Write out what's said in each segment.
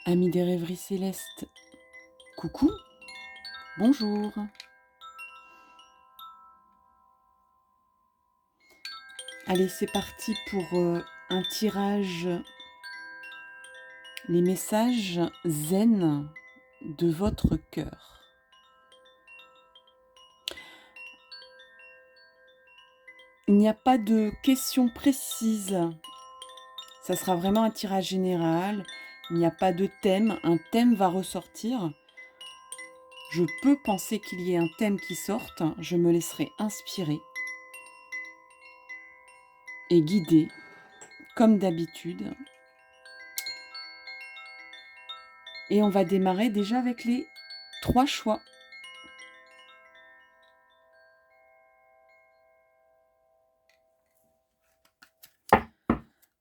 Amis des rêveries célestes, coucou, bonjour. Allez, c'est parti pour un tirage, les messages zen de votre cœur. Il n'y a pas de questions précises, ça sera vraiment un tirage général, il n'y a pas de thème, un thème va ressortir. Je peux penser qu'il y ait un thème qui sorte, je me laisserai inspirer et guider, comme d'habitude. Et on va démarrer déjà avec les 3 choix.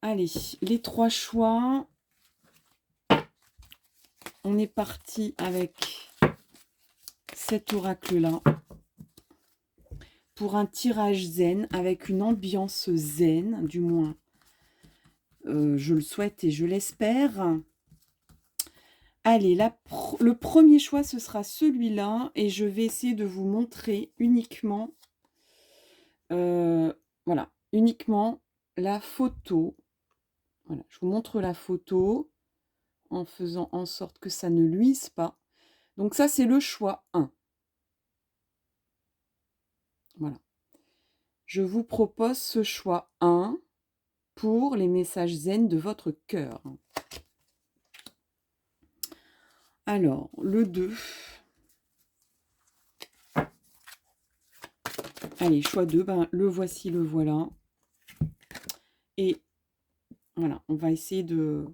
Allez, les 3 choix. On est parti avec cet oracle-là pour un tirage zen avec une ambiance zen, du moins je le souhaite et je l'espère. Allez, le premier choix, ce sera celui-là et je vais essayer de vous montrer uniquement, voilà, uniquement la photo. Voilà, je vous montre la photo en faisant en sorte que ça ne luise pas. Donc ça, c'est le choix 1. Voilà. Je vous propose ce choix 1 pour les messages zen de votre cœur. Alors, le 2. Allez, choix 2, ben, le voici, le voilà. Et voilà, on va essayer de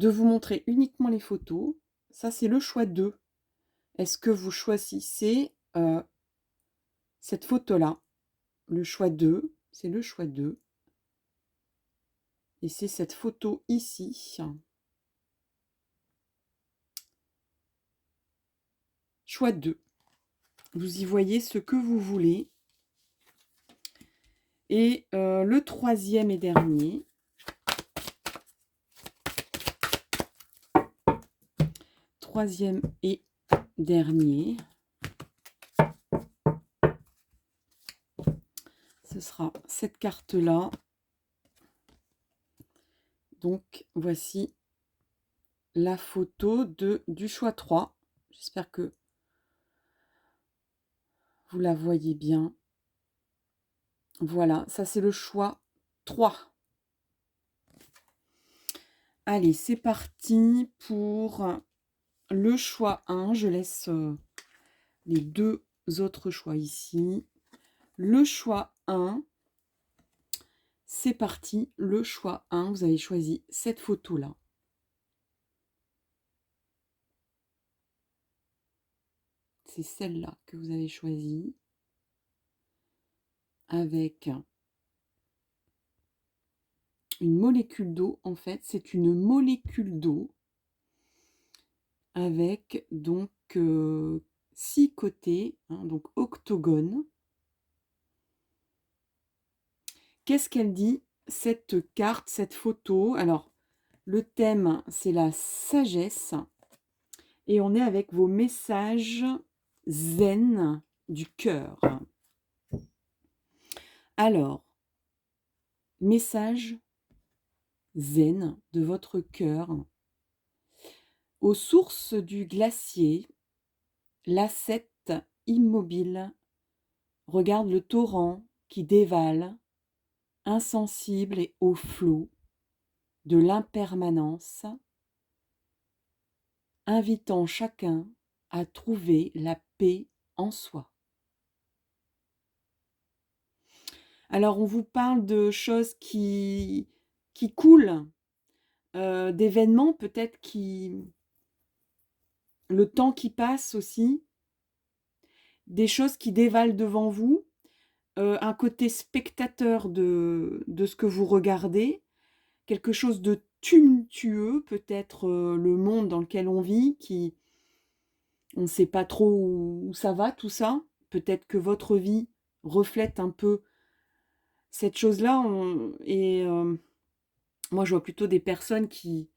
vous montrer uniquement les photos. Ça, c'est le choix 2. Est-ce que vous choisissez cette photo-là? Le choix 2, c'est le choix 2. Et c'est cette photo ici. Choix 2. Vous y voyez ce que vous voulez. Et le troisième et dernier. Troisième et dernier. Ce sera cette carte-là. Donc, voici la photo du choix 3. J'espère que vous la voyez bien. Voilà, ça c'est le choix 3. Allez, c'est parti pour le choix 1. Je laisse les 2 autres choix ici. Le choix 1, c'est parti. Le choix 1, vous avez choisi cette photo-là. C'est celle-là que vous avez choisie. Avec une molécule d'eau, en fait, c'est une molécule d'eau avec donc 6 côtés, hein, donc octogone. Qu'est-ce qu'elle dit, cette carte, cette photo? Alors, le thème, c'est la sagesse. Et on est avec vos messages zen du cœur. Alors, message zen de votre cœur. Aux sources du glacier, l'ascète immobile regarde le torrent qui dévale, insensible et au flot de l'impermanence, invitant chacun à trouver la paix en soi. Alors, on vous parle de choses qui coulent, d'événements peut-être le temps qui passe aussi, des choses qui dévalent devant vous, un côté spectateur de ce que vous regardez, quelque chose de tumultueux, peut-être le monde dans lequel on vit, on ne sait pas trop où ça va tout ça. Peut-être que votre vie reflète un peu cette chose-là. Et moi, je vois plutôt des personnes qui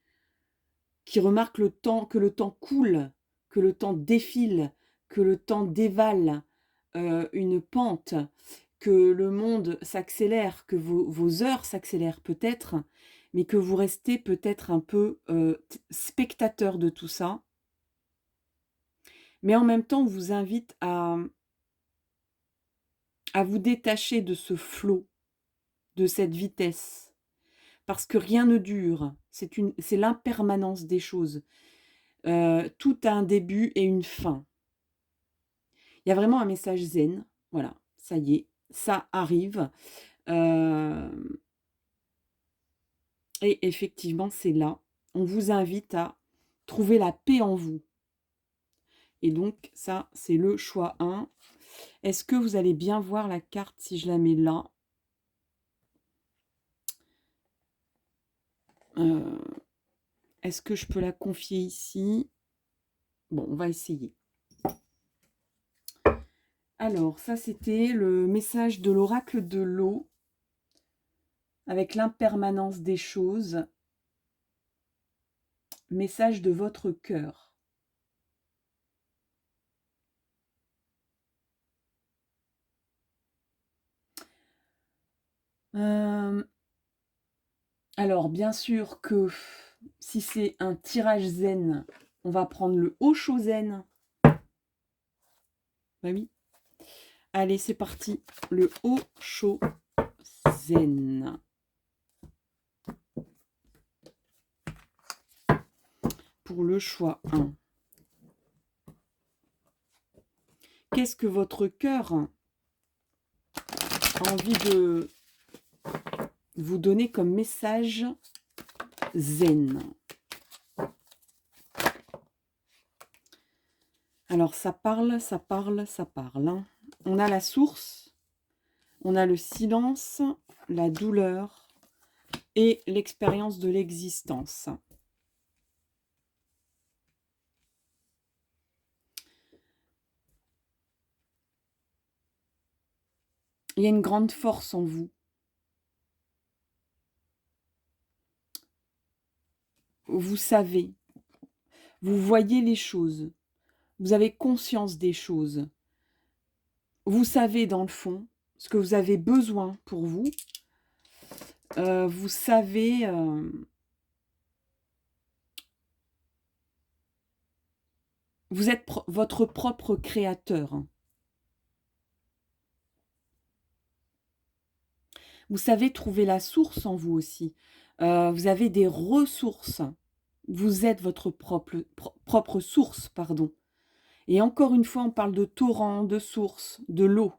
qui remarque le temps, que le temps coule, que le temps défile, que le temps dévale une pente, que le monde s'accélère, que vos heures s'accélèrent peut-être, mais que vous restez peut-être un peu spectateur de tout ça. Mais en même temps, on vous invite à vous détacher de ce flot, de cette vitesse. Parce que rien ne dure, c'est l'impermanence des choses. Tout a un début et une fin. Il y a vraiment un message zen, voilà, ça y est, ça arrive. Et effectivement, c'est là. On vous invite à trouver la paix en vous. Et donc, ça, c'est le choix 1. Est-ce que vous allez bien voir la carte si je la mets là? Est-ce que je peux la confier ici? Bon, on va essayer. Alors, ça, c'était le message de l'oracle de l'eau avec l'impermanence des choses. Message de votre cœur. Alors, bien sûr que si c'est un tirage zen, on va prendre le Osho zen. Bah oui. Allez, c'est parti. Le Osho zen. Pour le choix 1. Qu'est-ce que votre cœur a envie de vous donner comme message zen? Alors, ça parle, ça parle, ça parle. On a la source, on a le silence, la douleur et l'expérience de l'existence. Il y a une grande force en vous. Vous savez, vous voyez les choses, vous avez conscience des choses. Vous savez dans le fond ce que vous avez besoin pour vous. Vous savez... vous êtes votre propre créateur. Vous savez trouver la source en vous aussi. Vous avez des ressources. Vous êtes votre propre source, pardon. Et encore une fois, on parle de torrent, de source, de l'eau.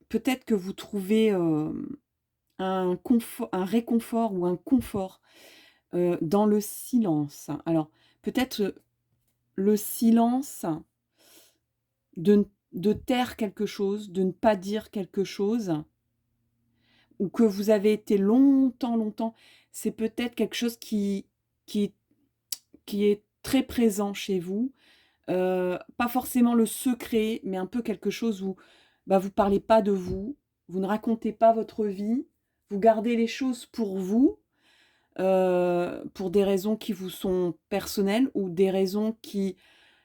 Peut-être que vous trouvez un réconfort ou un confort dans le silence. Alors, peut-être le silence de taire quelque chose, de ne pas dire quelque chose, ou que vous avez été longtemps, c'est peut-être quelque chose qui est très présent chez vous. Pas forcément le secret, mais un peu quelque chose où vous ne parlez pas de vous, vous ne racontez pas votre vie, vous gardez les choses pour vous, pour des raisons qui vous sont personnelles ou des raisons qui,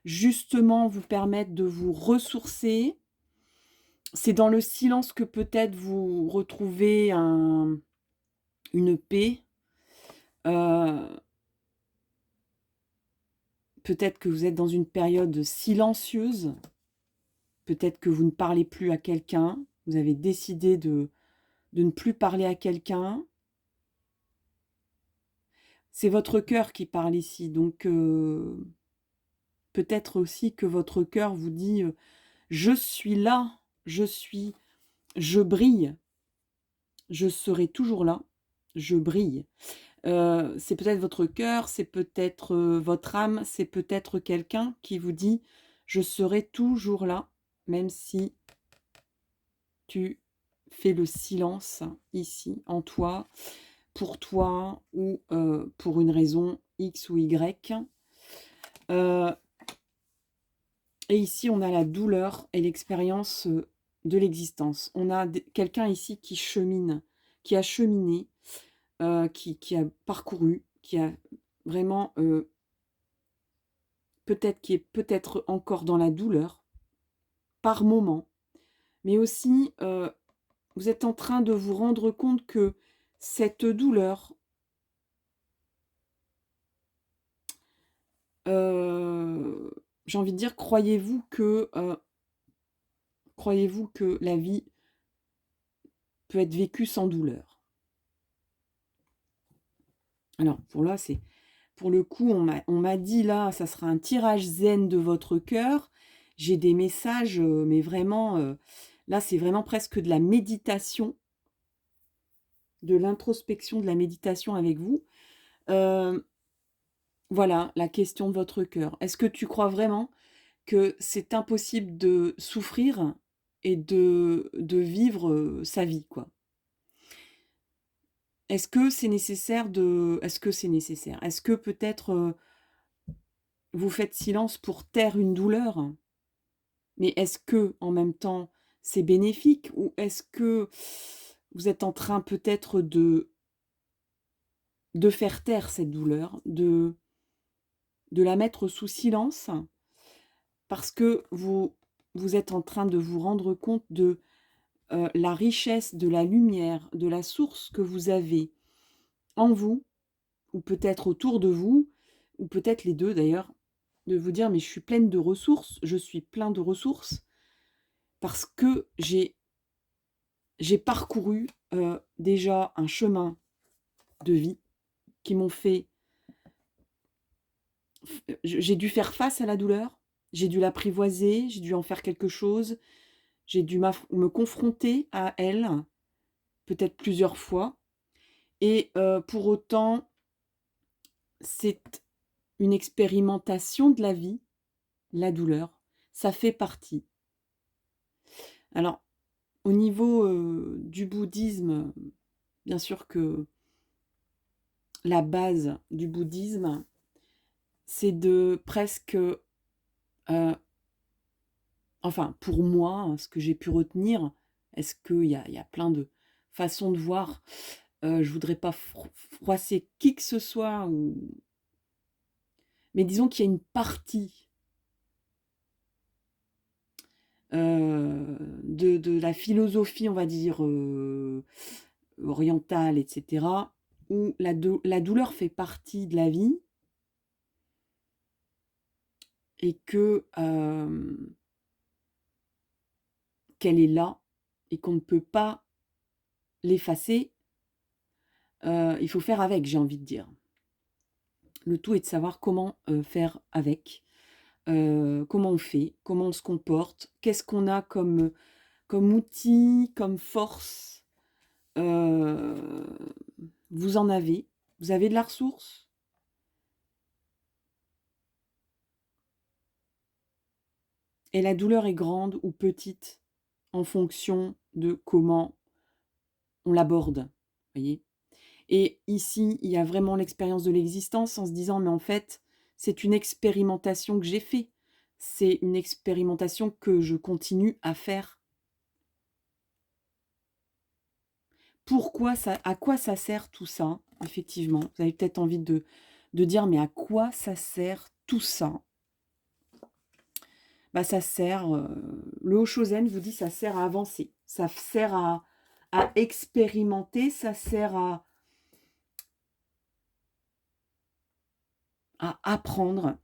justement, vous permettent de vous ressourcer. C'est dans le silence que peut-être vous retrouvez une paix. Peut-être que vous êtes dans une période silencieuse. Peut-être que vous ne parlez plus à quelqu'un. Vous avez décidé de ne plus parler à quelqu'un. C'est votre cœur qui parle ici. Donc, peut-être aussi que votre cœur vous dit je suis là, je brille, je serai toujours là, je brille. C'est peut-être votre cœur, c'est peut-être votre âme, c'est peut-être quelqu'un qui vous dit je serai toujours là, même si tu fais le silence ici en toi, pour toi ou pour une raison X ou Y. Et ici, on a la douleur et l'expérience de l'existence. On a quelqu'un ici qui chemine, qui a cheminé, qui a parcouru, qui a vraiment, qui est peut-être encore dans la douleur, par moment, mais aussi, vous êtes en train de vous rendre compte que cette douleur, j'ai envie de dire, croyez-vous que la vie peut être vécue sans douleur? Alors, pour le coup, on m'a dit là, ça sera un tirage zen de votre cœur. J'ai des messages, mais vraiment, là, c'est vraiment presque de la méditation, de l'introspection, de la méditation avec vous. Voilà, la question de votre cœur. Est-ce que tu crois vraiment que c'est impossible de souffrir et de vivre, sa vie, quoi? Est-ce que c'est nécessaire de est-ce que c'est nécessaire? Est-ce que peut-être, vous faites silence pour taire une douleur? Mais est-ce que en même temps, c'est bénéfique? Ou est-ce que vous êtes en train peut-être de faire taire cette douleur, de la mettre sous silence? Parce que vous êtes en train de vous rendre compte de, la richesse de la lumière, de la source que vous avez en vous, ou peut-être autour de vous, ou peut-être les 2 d'ailleurs, de vous dire: «Mais je suis pleine de ressources, je suis plein de ressources parce que j'ai parcouru, déjà un chemin de vie qui m'ont fait j'ai dû faire face à la douleur, j'ai dû l'apprivoiser, j'ai dû en faire quelque chose, j'ai dû me confronter à elle, peut-être plusieurs fois et pour autant, c'est une expérimentation de la vie, la douleur, ça fait partie. Alors, au niveau, du bouddhisme, bien sûr que la base du bouddhisme, c'est de presque, enfin pour moi, hein, ce que j'ai pu retenir, est-ce qu'il y a plein de façons de voir, je voudrais pas froisser qui que ce soit mais disons qu'il y a une partie, de la philosophie, on va dire, orientale et cetera, où la douleur fait partie de la vie et que, qu'elle est là et qu'on ne peut pas l'effacer, il faut faire avec, j'ai envie de dire. Le tout est de savoir comment, faire avec, comment on fait, comment on se comporte, qu'est-ce qu'on a comme outil, comme force. Vous en avez, vous avez de la ressource. Et la douleur est grande ou petite en fonction de comment on l'aborde, voyez? Et ici, il y a vraiment l'expérience de l'existence en se disant: «Mais en fait, c'est une expérimentation que j'ai fait. C'est une expérimentation que je continue à faire». Pourquoi ça à quoi ça sert tout ça? Effectivement, vous avez peut-être envie de dire: «Mais à quoi ça sert tout ça?» Bah, ça sert, le Oshozen vous dit: «Ça sert à avancer, ça sert à expérimenter, ça sert à apprendre».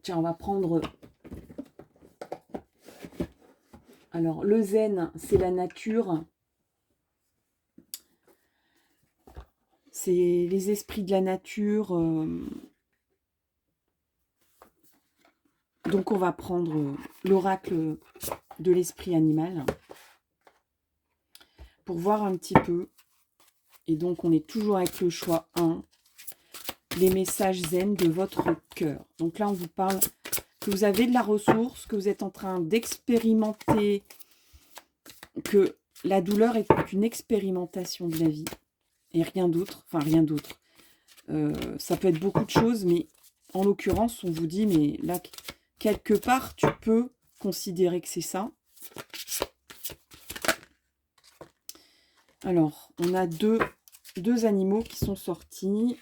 Tiens, on va prendre alors le zen, c'est la nature, c'est les esprits de la nature, donc on va prendre, l'oracle de l'esprit animal pour voir un petit peu. Et donc on est toujours avec le choix 1, les messages zen de votre cœur. Donc là on vous parle que vous avez de la ressource, que vous êtes en train d'expérimenter, que la douleur est une expérimentation de la vie et rien d'autre, enfin rien d'autre. Ça peut être beaucoup de choses, mais en l'occurrence, on vous dit, mais là, quelque part, tu peux considérer que c'est ça. Alors, on a deux animaux qui sont sortis.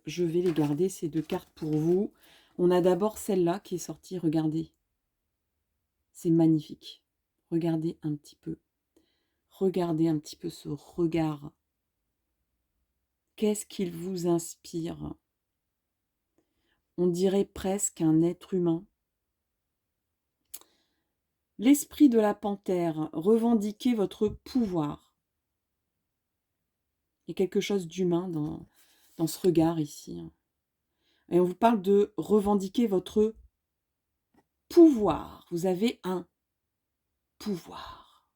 Je vais les garder, ces 2 cartes pour vous. On a d'abord celle-là qui est sortie. Regardez. C'est magnifique. Regardez un petit peu. Regardez un petit peu ce regard. Qu'est-ce qu'il vous inspire? On dirait presque un être humain. L'esprit de la panthère, revendiquez votre pouvoir. Il y a quelque chose d'humain dans ce regard ici. Et on vous parle de revendiquer votre pouvoir. Vous avez un pouvoir.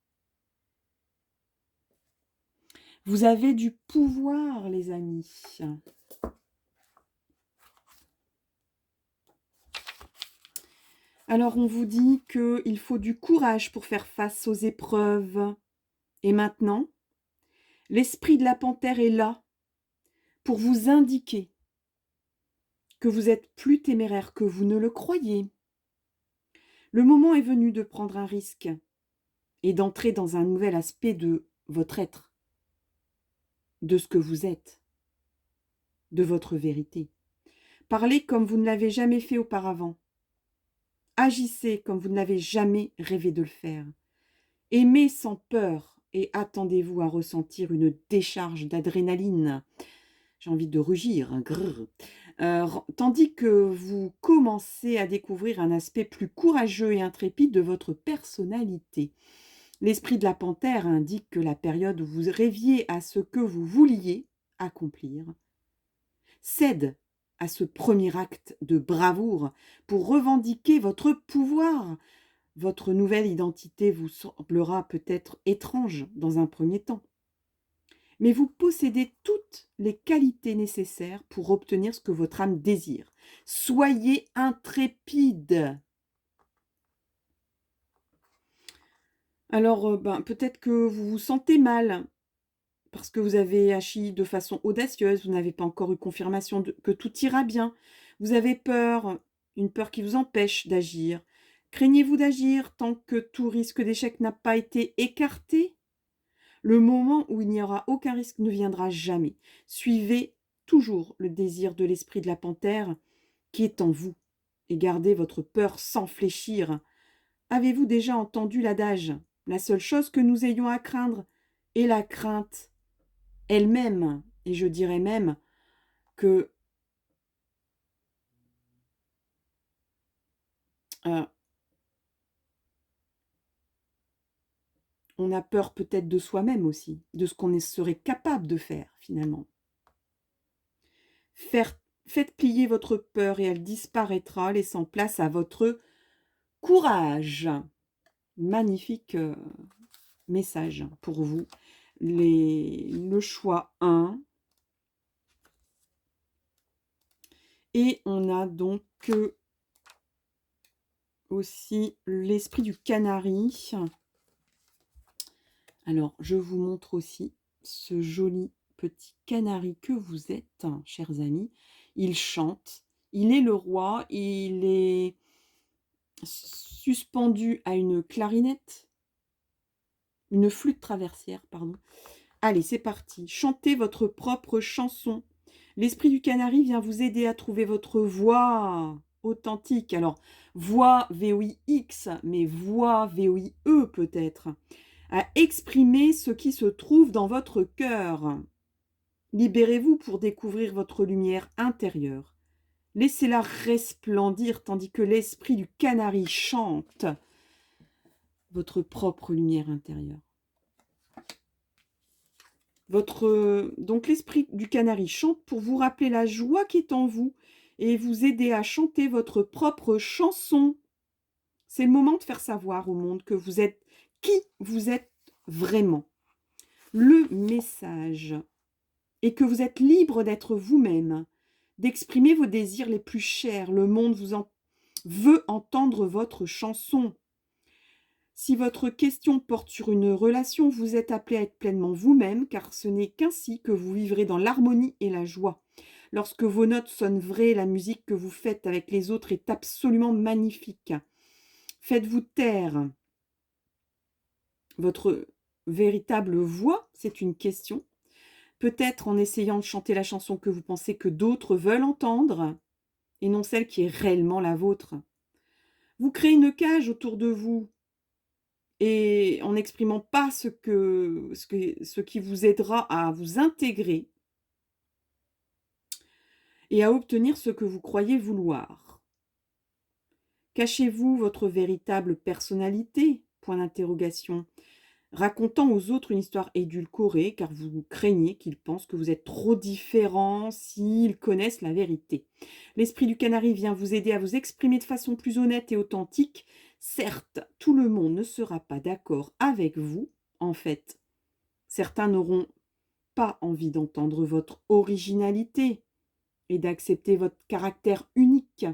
Vous avez du pouvoir, les amis. Alors, on vous dit qu'il faut du courage pour faire face aux épreuves. Et maintenant, l'esprit de la panthère est là pour vous indiquer que vous êtes plus téméraire que vous ne le croyez. Le moment est venu de prendre un risque et d'entrer dans un nouvel aspect de votre être, de ce que vous êtes, de votre vérité. Parlez comme vous ne l'avez jamais fait auparavant. Agissez comme vous ne l'avez jamais rêvé de le faire. Aimez sans peur et attendez-vous à ressentir une décharge d'adrénaline. J'ai envie de rugir, hein, grrr. Tandis que vous commencez à découvrir un aspect plus courageux et intrépide de votre personnalité. L'esprit de la panthère indique que la période où vous rêviez à ce que vous vouliez accomplir cède à ce premier acte de bravoure pour revendiquer votre pouvoir. Votre nouvelle identité vous semblera peut-être étrange dans un premier temps, mais vous possédez toutes les qualités nécessaires pour obtenir ce que votre âme désire. Soyez intrépide. Alors, peut-être que vous vous sentez mal parce que vous avez agi de façon audacieuse, vous n'avez pas encore eu confirmation que tout ira bien. Vous avez peur, une peur qui vous empêche d'agir. Craignez-vous d'agir tant que tout risque d'échec n'a pas été écarté? Le moment où il n'y aura aucun risque ne viendra jamais. Suivez toujours le désir de l'esprit de la panthère qui est en vous et gardez votre peur sans fléchir. Avez-vous déjà entendu l'adage? La seule chose que nous ayons à craindre est la crainte elle-même. Et je dirais même que on a peur peut-être de soi-même aussi, de ce qu'on serait capable de faire finalement. Faites plier votre peur et elle disparaîtra, laissant place à votre courage. Magnifique message pour vous. Le choix 1. Et on a donc aussi l'esprit du canari. Alors, je vous montre aussi ce joli petit canari que vous êtes, hein, chers amis. Il chante, il est le roi, il est suspendu à une clarinette, une flûte traversière, pardon. Allez, c'est parti. Chantez votre propre chanson. L'esprit du canari vient vous aider à trouver votre voix authentique. Alors, voix V-O-I-X, mais voix V-O-I-E peut-être. À exprimer ce qui se trouve dans votre cœur. Libérez-vous pour découvrir votre lumière intérieure. Laissez-la resplendir tandis que l'esprit du canari chante votre propre lumière intérieure. Donc l'esprit du canari chante pour vous rappeler la joie qui est en vous et vous aider à chanter votre propre chanson. C'est le moment de faire savoir au monde que vous êtes qui vous êtes vraiment. Le message est que vous êtes libre d'être vous-même, d'exprimer vos désirs les plus chers. Le monde veut entendre votre chanson. Si votre question porte sur une relation, vous êtes appelé à être pleinement vous-même, car ce n'est qu'ainsi que vous vivrez dans l'harmonie et la joie. Lorsque vos notes sonnent vraies, la musique que vous faites avec les autres est absolument magnifique. Faites-vous taire votre véritable voix? C'est une question. Peut-être en essayant de chanter la chanson que vous pensez que d'autres veulent entendre, et non celle qui est réellement la vôtre. Vous créez une cage autour de vous, et en n'exprimant pas ce qui vous aidera à vous intégrer et à obtenir ce que vous croyez vouloir. Cachez-vous votre véritable personnalité? Point d'interrogation. Racontant aux autres une histoire édulcorée, car vous craignez qu'ils pensent que vous êtes trop différents s'ils connaissent la vérité. L'esprit du canari vient vous aider à vous exprimer de façon plus honnête et authentique. Certes, tout le monde ne sera pas d'accord avec vous. En fait, certains n'auront pas envie d'entendre votre originalité et d'accepter votre caractère unique.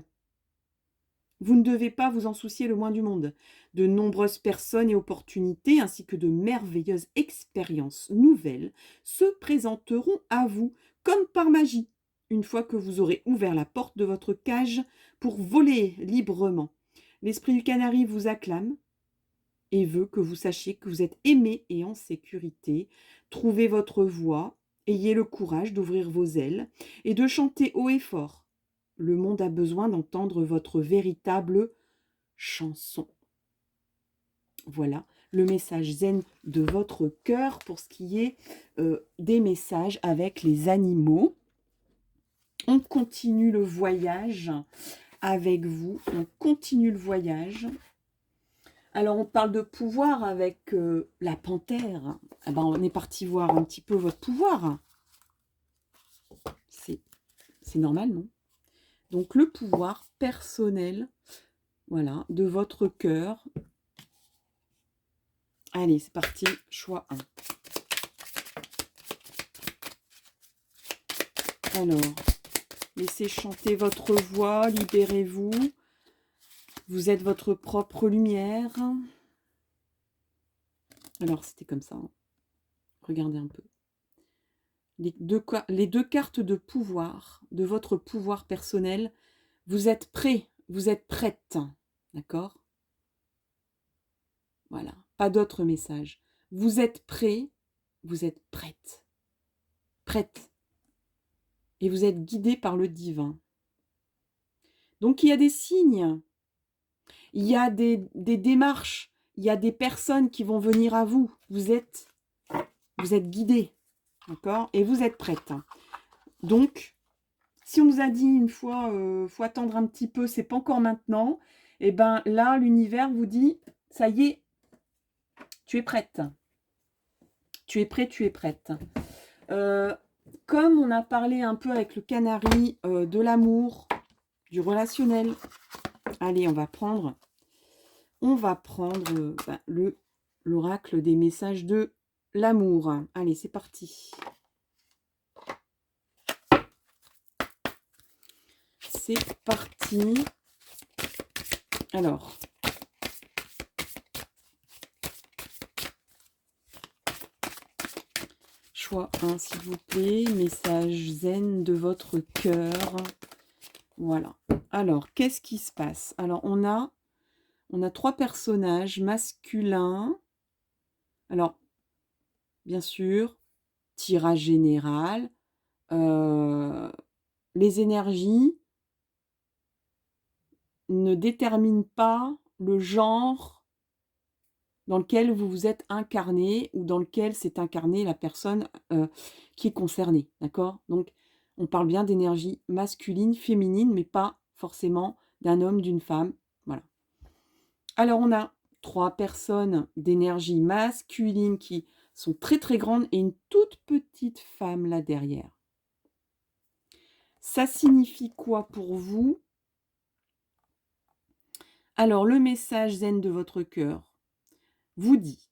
Vous ne devez pas vous en soucier le moins du monde. De nombreuses personnes et opportunités, ainsi que de merveilleuses expériences nouvelles, se présenteront à vous comme par magie, une fois que vous aurez ouvert la porte de votre cage pour voler librement. L'esprit du canari vous acclame et veut que vous sachiez que vous êtes aimé et en sécurité. Trouvez votre voix, ayez le courage d'ouvrir vos ailes et de chanter haut et fort. Le monde a besoin d'entendre votre véritable chanson. Voilà le message zen de votre cœur pour ce qui est des messages avec les animaux. On continue le voyage avec vous. On continue le voyage. Alors, on parle de pouvoir avec la panthère. Eh ben, on est parti voir un petit peu votre pouvoir. C'est normal, non? Donc, le pouvoir personnel, voilà, de votre cœur. Allez, c'est parti, choix 1. Alors, laissez chanter votre voix, libérez-vous. Vous êtes votre propre lumière. Alors, c'était comme ça. Hein. Regardez un peu. Les deux cartes de pouvoir, de votre pouvoir personnel, vous êtes prêt, vous êtes prête. D'accord? Voilà, pas d'autre message. Vous êtes prêt, vous êtes prête. Prête. Et vous êtes guidé par le divin. Donc, il y a des signes. Il y a des démarches. Il y a des personnes qui vont venir à vous. Vous êtes guidé. D'accord? Et vous êtes prête. Donc, si on vous a dit une fois, faut attendre un petit peu, c'est pas encore maintenant, et ben là, l'univers vous dit, ça y est, tu es prête. Tu es prêt, tu es prête. Comme on a parlé un peu avec le canari de l'amour, du relationnel, allez, on va prendre l'oracle des messages de l'amour. Allez, c'est parti. C'est parti. Alors, choix 1, s'il vous plaît. Message zen de votre cœur. Voilà. Alors, qu'est-ce qui se passe? Alors, on a 3 personnages masculins. Alors, bien sûr, tirage général. Les énergies ne déterminent pas le genre dans lequel vous vous êtes incarné ou dans lequel s'est incarnée la personne qui est concernée. D'accord? Donc, on parle bien d'énergie masculine, féminine, mais pas forcément d'un homme, d'une femme. Voilà. Alors, on a 3 personnes d'énergie masculine qui sont très très grandes et une toute petite femme là derrière. Ça signifie quoi pour vous? Alors, le message zen de votre cœur vous dit,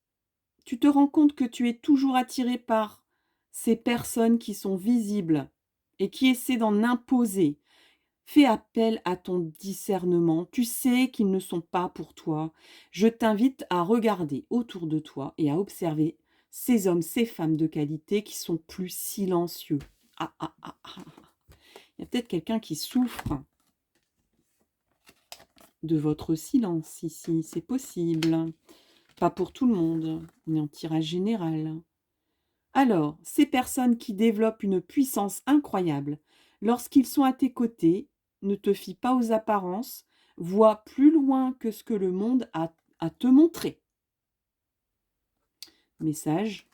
tu te rends compte que tu es toujours attiré par ces personnes qui sont visibles et qui essaient d'en imposer. Fais appel à ton discernement. Tu sais qu'ils ne sont pas pour toi. Je t'invite à regarder autour de toi et à observer ces hommes, ces femmes de qualité qui sont plus silencieux. Ah, ah, ah, ah. Il y a peut-être quelqu'un qui souffre de votre silence ici, c'est possible. Pas pour tout le monde, on est en tirage général. Alors, ces personnes qui développent une puissance incroyable, lorsqu'ils sont à tes côtés, ne te fie pas aux apparences, vois plus loin que ce que le monde a à te montrer. Message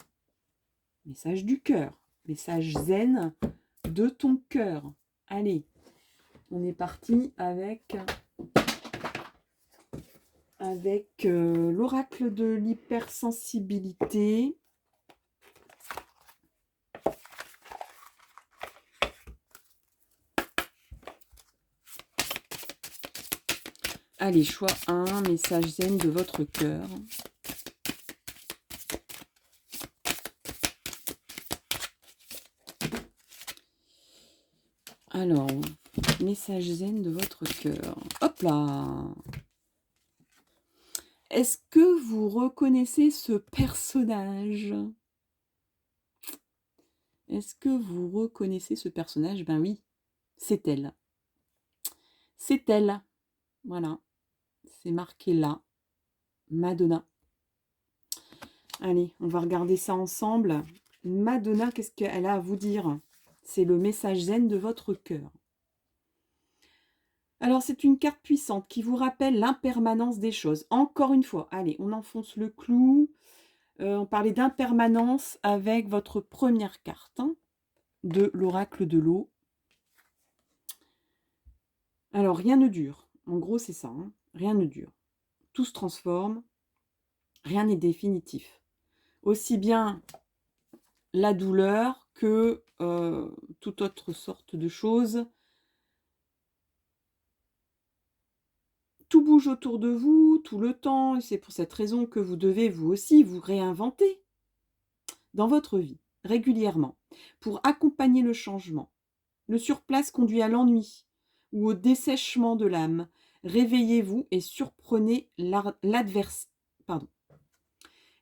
du cœur, message zen de ton cœur. Allez, on est parti avec l'oracle de l'hypersensibilité. Allez, choix 1, message zen de votre cœur. Alors, message zen de votre cœur. Hop là! Est-ce que vous reconnaissez ce personnage? Est-ce que vous reconnaissez ce personnage? Ben oui, c'est elle. C'est elle. Voilà. C'est marqué là. Madonna. Allez, on va regarder ça ensemble. Madonna, qu'est-ce qu'elle a à vous dire? C'est le message zen de votre cœur. Alors, c'est une carte puissante qui vous rappelle l'impermanence des choses. Encore une fois, allez, on enfonce le clou. On parlait d'impermanence avec votre première carte de l'oracle de l'eau. Alors, rien ne dure. En gros, c'est ça. Rien ne dure. Tout se transforme. Rien n'est définitif. Aussi bien la douleur que toute autre sorte de choses. Tout bouge autour de vous tout le temps, et c'est pour cette raison que vous devez vous aussi vous réinventer dans votre vie, régulièrement, pour accompagner le changement. Le surplace conduit à l'ennui ou au dessèchement de l'âme. Réveillez-vous et surprenez l'adversaire.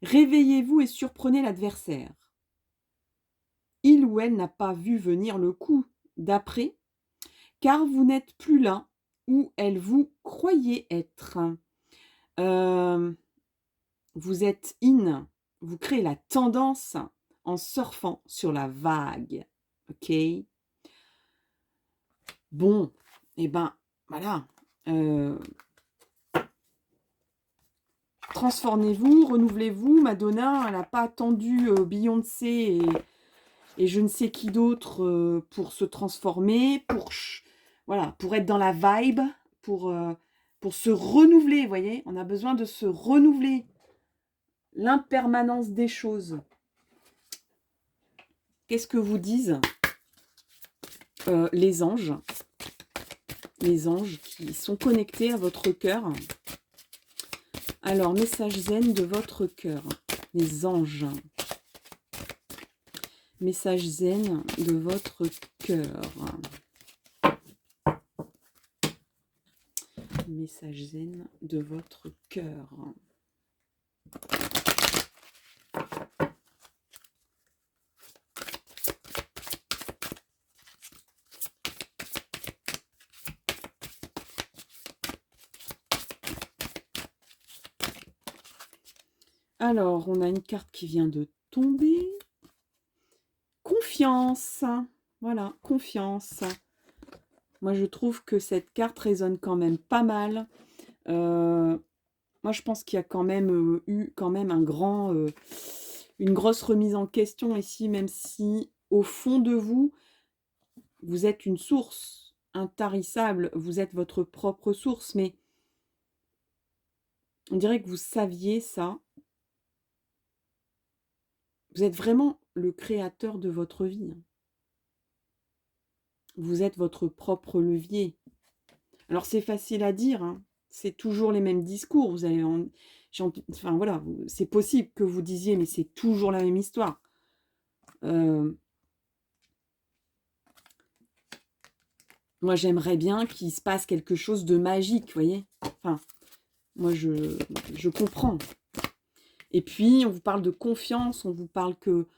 Réveillez-vous et surprenez l'adversaire. Il ou elle n'a pas vu venir le coup d'après, car vous n'êtes plus là où elle vous croyez être. Vous êtes vous créez la tendance en surfant sur la vague. Ok? Bon, et ben voilà. Transformez-vous, renouvelez-vous. Madonna, elle n'a pas attendu Beyoncé et je ne sais qui d'autre pour se transformer, pour être dans la vibe, pour se renouveler, vous voyez. On a besoin de se renouveler. L'impermanence des choses. Qu'est-ce que vous disent les anges? Les anges qui sont connectés à votre cœur. Alors, message zen de votre cœur. Les anges. Message zen de votre cœur. Message zen de votre cœur. Alors, on a une carte qui vient de tomber. Confiance. Voilà, confiance. Moi, je trouve que cette carte résonne quand même pas mal. Moi, je pense qu'il y a quand même eu une grosse remise en question ici, même si au fond de vous, vous êtes une source intarissable, vous êtes votre propre source, mais on dirait que vous saviez ça. Vous êtes vraiment le créateur de votre vie. Vous êtes votre propre levier. Alors, c'est facile à dire, hein. C'est toujours les mêmes discours. Vous avez, enfin voilà, c'est possible que vous disiez, mais c'est toujours la même histoire. Moi, j'aimerais bien qu'il se passe quelque chose de magique, vous voyez. Enfin, moi, je comprends. Et puis, on vous parle de confiance, on vous parle que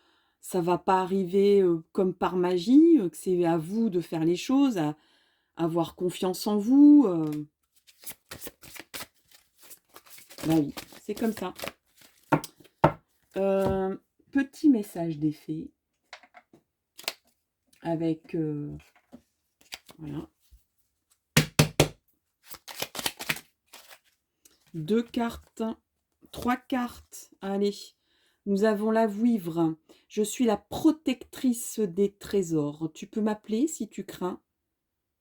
ça va pas arriver comme par magie, que c'est à vous de faire les choses, à avoir confiance en vous. Bah oui, c'est comme ça. Petit message d'effet avec voilà, 2 cartes, 3 cartes. Allez, nous avons la vouivre. Je suis la protectrice des trésors. Tu peux m'appeler si tu crains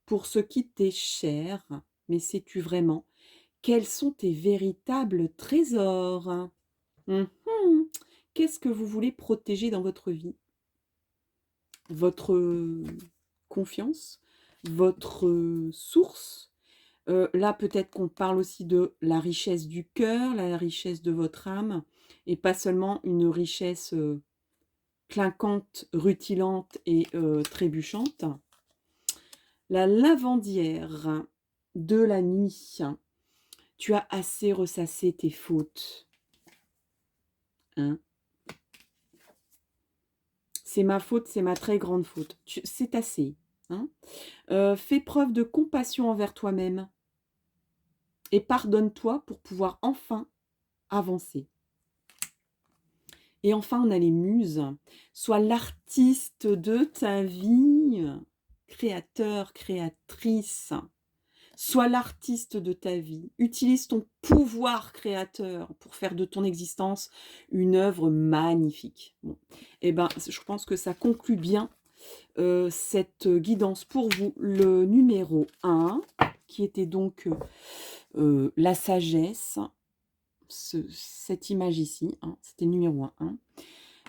pour ce qui t'est cher. Mais sais-tu vraiment quels sont tes véritables trésors? Qu'est-ce que vous voulez protéger dans votre vie? Votre confiance? Votre source? Là, peut-être qu'on parle aussi de la richesse du cœur, la richesse de votre âme, et pas seulement une richesse clinquante, rutilante et trébuchante. La lavandière de la nuit. Tu as assez ressassé tes fautes. Hein? C'est ma faute, c'est ma très grande faute. C'est assez. Hein? Fais preuve de compassion envers toi-même et pardonne-toi pour pouvoir enfin avancer. Et enfin, on a les muses. Sois l'artiste de ta vie, créateur, créatrice. Sois l'artiste de ta vie. Utilise ton pouvoir créateur pour faire de ton existence une œuvre magnifique. Bon. Eh ben, je pense que ça conclut bien cette guidance pour vous. Le numéro 1, qui était donc la sagesse. Cette image ici, hein, c'était le numéro 1.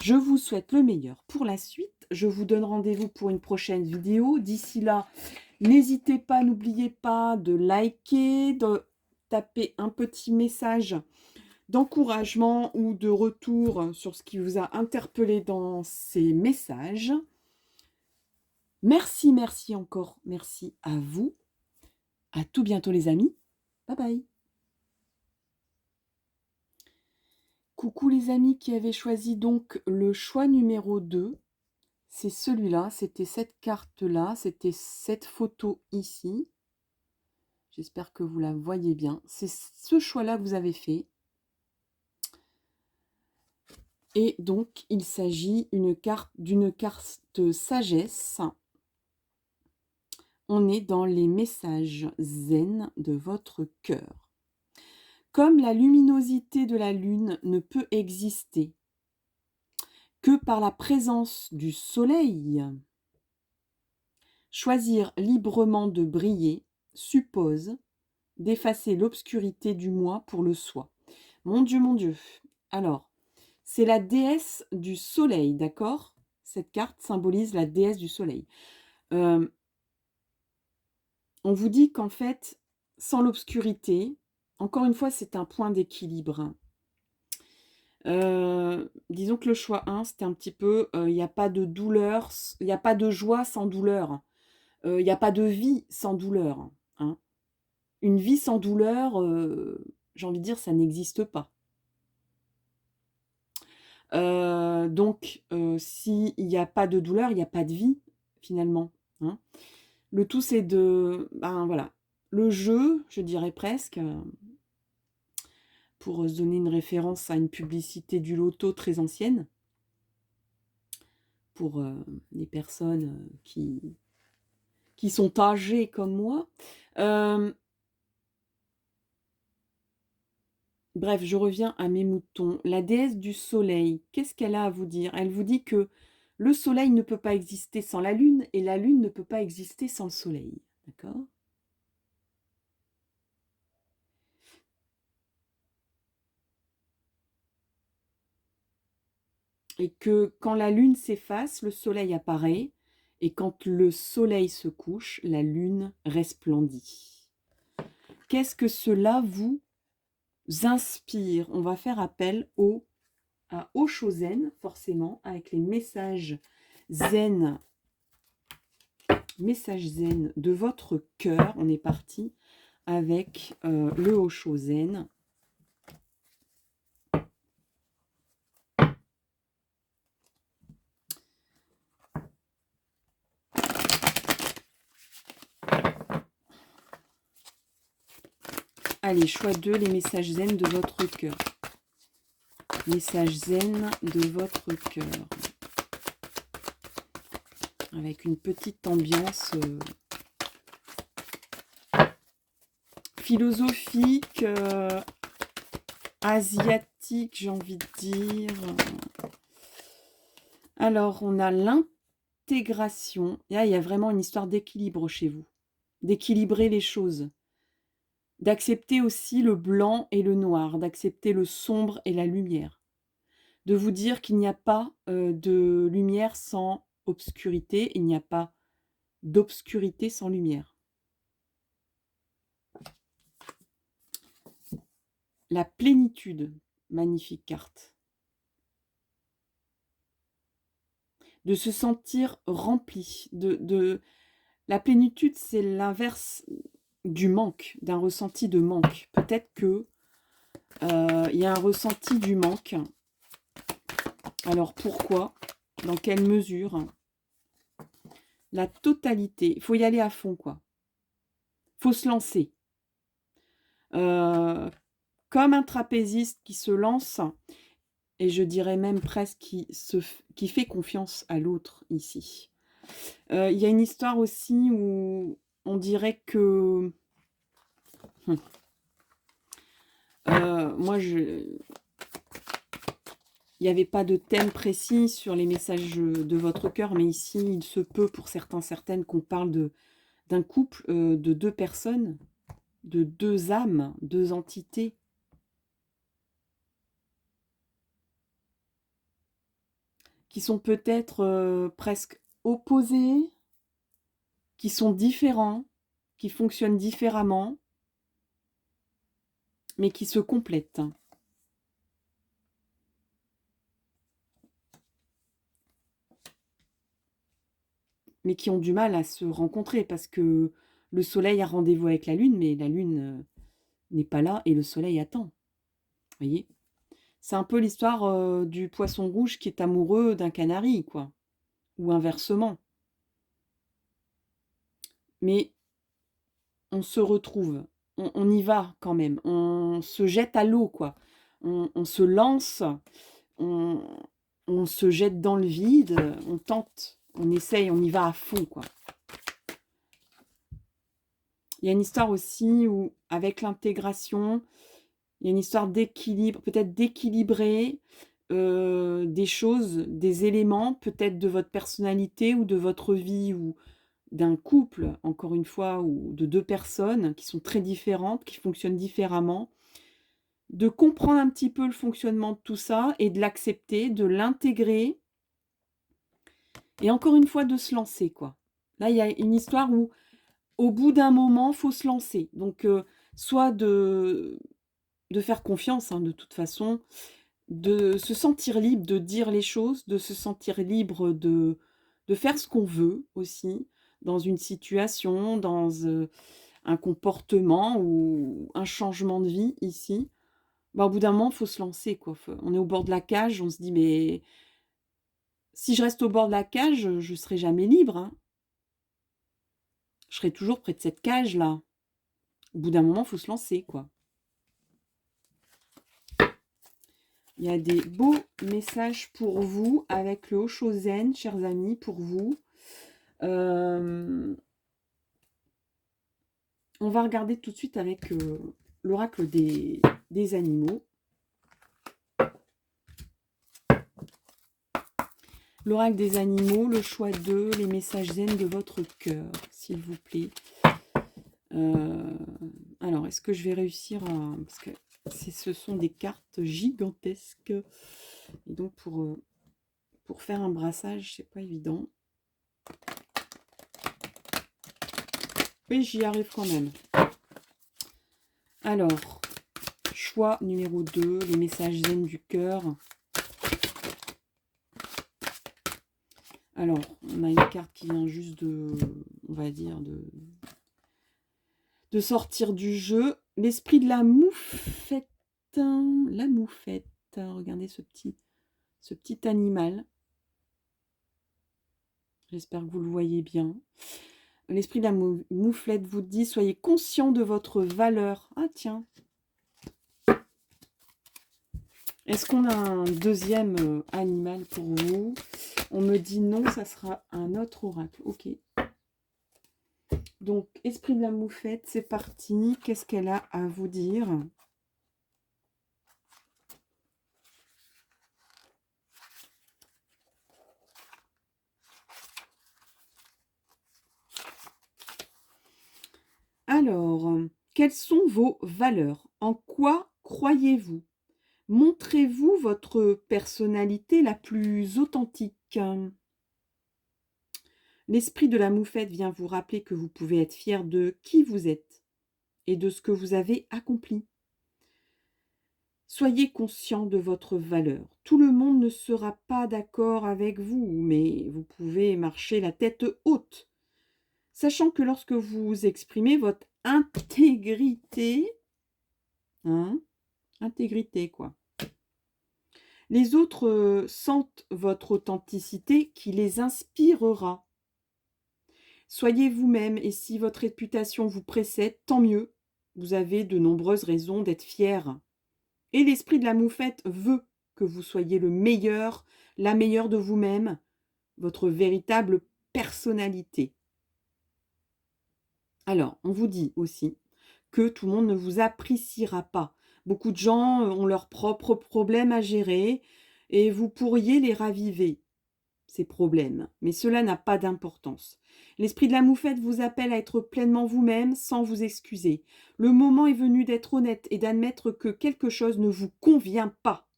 Je vous souhaite le meilleur pour la suite. Je vous donne rendez-vous pour une prochaine vidéo. D'ici là, n'hésitez pas, n'oubliez pas de liker, de taper un petit message d'encouragement ou de retour sur ce qui vous a interpellé dans ces messages. Merci, merci encore. Merci à vous. À tout bientôt les amis. Bye bye. Coucou les amis qui avaient choisi donc le choix numéro 2. C'est celui-là, c'était cette carte-là, c'était cette photo ici. J'espère que vous la voyez bien. C'est ce choix-là que vous avez fait. Et donc, il s'agit d'une carte sagesse. On est dans les messages zen de votre cœur. Comme la luminosité de la lune ne peut exister que par la présence du soleil, choisir librement de briller suppose d'effacer l'obscurité du moi pour le soi. Mon Dieu, mon Dieu. Alors, c'est la déesse du soleil, d'accord? Cette carte symbolise la déesse du soleil. On vous dit qu'en fait, sans l'obscurité, encore une fois, c'est un point d'équilibre. Disons que le choix 1, c'était un petit peu, il n'y a pas de douleur, il n'y a pas de joie sans douleur. Il n'y a pas de vie sans douleur. Hein. Une vie sans douleur, j'ai envie de dire, ça n'existe pas. Donc, s'il n'y a pas de douleur, il n'y a pas de vie, finalement. Hein. Le tout, c'est de... Ben voilà. Le jeu, je dirais presque, pour se donner une référence à une publicité du loto très ancienne, pour les personnes qui sont âgées comme moi. Bref, je reviens à mes moutons. La déesse du soleil, qu'est-ce qu'elle a à vous dire? Elle vous dit que le soleil ne peut pas exister sans la lune et la lune ne peut pas exister sans le soleil. D'accord? Et que quand la lune s'efface, le soleil apparaît, et quand le soleil se couche, la lune resplendit. Qu'est-ce que cela vous inspire? On va faire appel à Osho Zen, forcément, avec les messages zen de votre cœur. On est parti avec le Osho Zen. Allez, choix 2, les messages zen de votre cœur. Messages zen de votre cœur. Avec une petite ambiance philosophique, asiatique, j'ai envie de dire. Alors, on a l'intégration. Là, il y a vraiment une histoire d'équilibre chez vous. D'équilibrer les choses. D'accepter aussi le blanc et le noir. D'accepter le sombre et la lumière. De vous dire qu'il n'y a pas de lumière sans obscurité. Il n'y a pas d'obscurité sans lumière. La plénitude. Magnifique carte. De se sentir rempli. La plénitude, c'est l'inverse du manque, d'un ressenti de manque. Peut-être que il y a un ressenti du manque. Alors pourquoi? Dans quelle mesure? La totalité. Il faut y aller à fond, quoi. Il faut se lancer. Comme un trapéziste qui se lance, et je dirais même presque qui fait confiance à l'autre ici. Il y a une histoire aussi où on dirait que... moi, il n'y avait pas de thème précis sur les messages de votre cœur, mais ici, il se peut pour certaines qu'on parle d'un couple de 2 personnes, de 2 âmes, 2 entités. Qui sont peut-être presque opposés, qui sont différents, qui fonctionnent différemment, mais qui se complètent. Mais qui ont du mal à se rencontrer parce que le soleil a rendez-vous avec la lune, mais la lune n'est pas là et le soleil attend. Vous voyez? C'est un peu l'histoire du poisson rouge qui est amoureux d'un canari, quoi. Ou inversement. Mais on se retrouve. On y va quand même. On se jette à l'eau, quoi. On se lance. On se jette dans le vide. On tente. On essaye. On y va à fond, quoi. Il y a une histoire aussi où, avec l'intégration, il y a une histoire d'équilibre, peut-être d'équilibrer des choses, des éléments, peut-être de votre personnalité ou de votre vie ou d'un couple, encore une fois, ou de 2 personnes qui sont très différentes, qui fonctionnent différemment. De comprendre un petit peu le fonctionnement de tout ça et de l'accepter, de l'intégrer et encore une fois de se lancer, quoi. Là, il y a une histoire où au bout d'un moment, il faut se lancer. Donc, soit de faire confiance, hein, de toute façon, de se sentir libre de dire les choses, de se sentir libre de faire ce qu'on veut aussi, dans une situation, dans un comportement ou un changement de vie ici. Bah, au bout d'un moment, il faut se lancer, quoi. On est au bord de la cage, on se dit: «Mais si je reste au bord de la cage, je ne serai jamais libre, hein. Je serai toujours près de cette cage-là». Au bout d'un moment, il faut se lancer, quoi. Il y a des beaux messages pour vous avec le Oshozen, chers amis, pour vous. On va regarder tout de suite avec l'oracle des animaux. L'oracle des animaux, le choix 2, les messages zen de votre cœur, s'il vous plaît. Alors, est-ce que je vais réussir à... Parce que ce sont des cartes gigantesques. Et donc, pour faire un brassage, c'est pas évident. Oui, j'y arrive quand même. Alors, choix numéro 2, les messages zen du cœur. Alors, on a une carte qui vient juste on va dire, de sortir du jeu. L'esprit de la moufette. La moufette. Regardez ce petit animal. J'espère que vous le voyez bien. L'esprit de la mouflette vous dit, soyez conscient de votre valeur. Ah tiens. Est-ce qu'on a un deuxième animal pour vous? On me dit non, ça sera un autre oracle. Ok. Donc, esprit de la mouflette, c'est parti. Qu'est-ce qu'elle a à vous dire? Alors, quelles sont vos valeurs? En quoi croyez-vous? Montrez-vous votre personnalité la plus authentique. L'esprit de la moufette vient vous rappeler que vous pouvez être fier de qui vous êtes et de ce que vous avez accompli. Soyez conscient de votre valeur. Tout le monde ne sera pas d'accord avec vous, mais vous pouvez marcher la tête haute, sachant que lorsque vous exprimez votre intégrité, intégrité quoi, les autres sentent votre authenticité qui les inspirera. Soyez vous-même et si votre réputation vous précède, tant mieux. Vous avez de nombreuses raisons d'être fier. Et l'esprit de la moufette veut que vous soyez le meilleur, la meilleure de vous-même, votre véritable personnalité. Alors, on vous dit aussi que tout le monde ne vous appréciera pas. Beaucoup de gens ont leurs propres problèmes à gérer et vous pourriez les raviver, ces problèmes. Mais cela n'a pas d'importance. L'esprit de la moufette vous appelle à être pleinement vous-même sans vous excuser. Le moment est venu d'être honnête et d'admettre que quelque chose ne vous convient pas.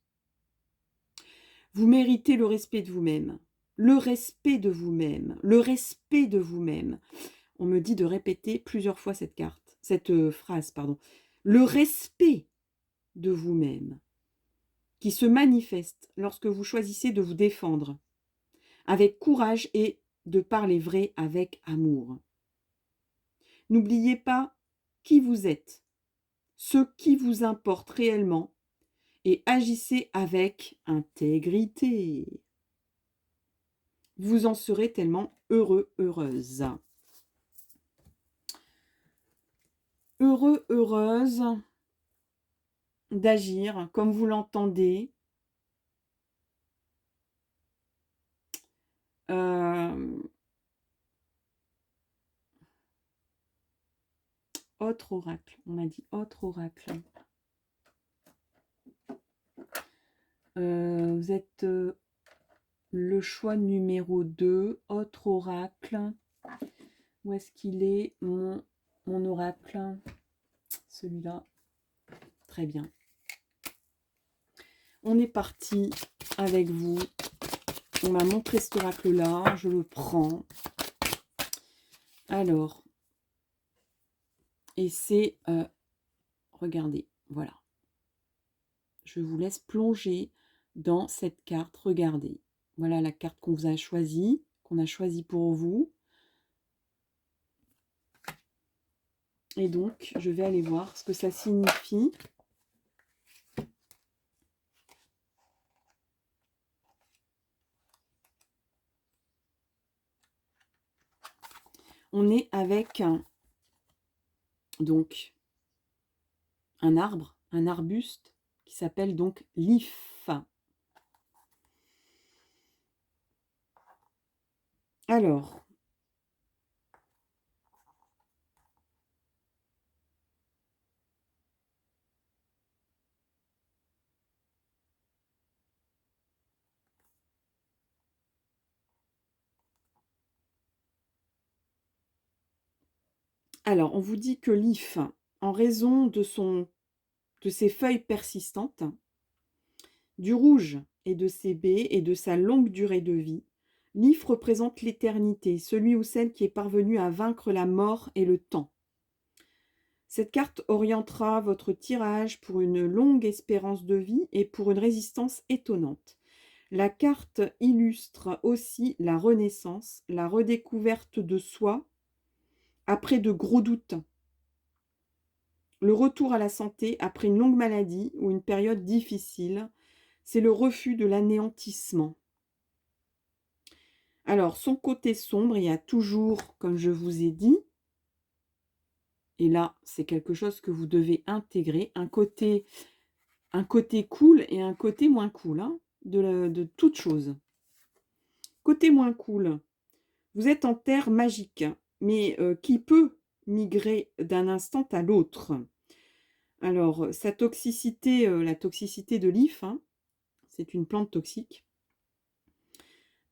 Vous méritez le respect de vous-même. Le respect de vous-même. Le respect de vous-même. On me dit de répéter plusieurs fois cette phrase, pardon. Le respect de vous-même qui se manifeste lorsque vous choisissez de vous défendre avec courage et de parler vrai avec amour. N'oubliez pas qui vous êtes, ce qui vous importe réellement et agissez avec intégrité. Vous en serez tellement heureux, heureuse. Heureux, heureuse d'agir comme vous l'entendez. Autre oracle, on m'a dit autre oracle. Vous êtes le choix numéro 2, autre oracle. Où est-ce qu'il est, mon oracle? Celui-là. Très bien. On est parti avec vous. On m'a montré cet oracle-là. Je le prends. Alors. Et c'est... regardez. Voilà. Je vous laisse plonger dans cette carte. Regardez. Voilà la carte qu'on vous a choisie. Qu'on a choisie pour vous. Et donc, je vais aller voir ce que ça signifie. On est avec donc un arbre, un arbuste qui s'appelle donc l'if. Alors, on vous dit que l'if, en raison de ses feuilles persistantes, du rouge et de ses baies et de sa longue durée de vie, l'if représente l'éternité, celui ou celle qui est parvenu à vaincre la mort et le temps. Cette carte orientera votre tirage pour une longue espérance de vie et pour une résistance étonnante. La carte illustre aussi la renaissance, la redécouverte de soi après de gros doutes, le retour à la santé après une longue maladie ou une période difficile, c'est le refus de l'anéantissement. Alors, son côté sombre, il y a toujours, comme je vous ai dit, et là, c'est quelque chose que vous devez intégrer, un côté cool et un côté moins cool, hein, de toute chose. Côté moins cool, vous êtes en terre magique, mais qui peut migrer d'un instant à l'autre. Alors, sa toxicité, la toxicité de l'if, hein, c'est une plante toxique,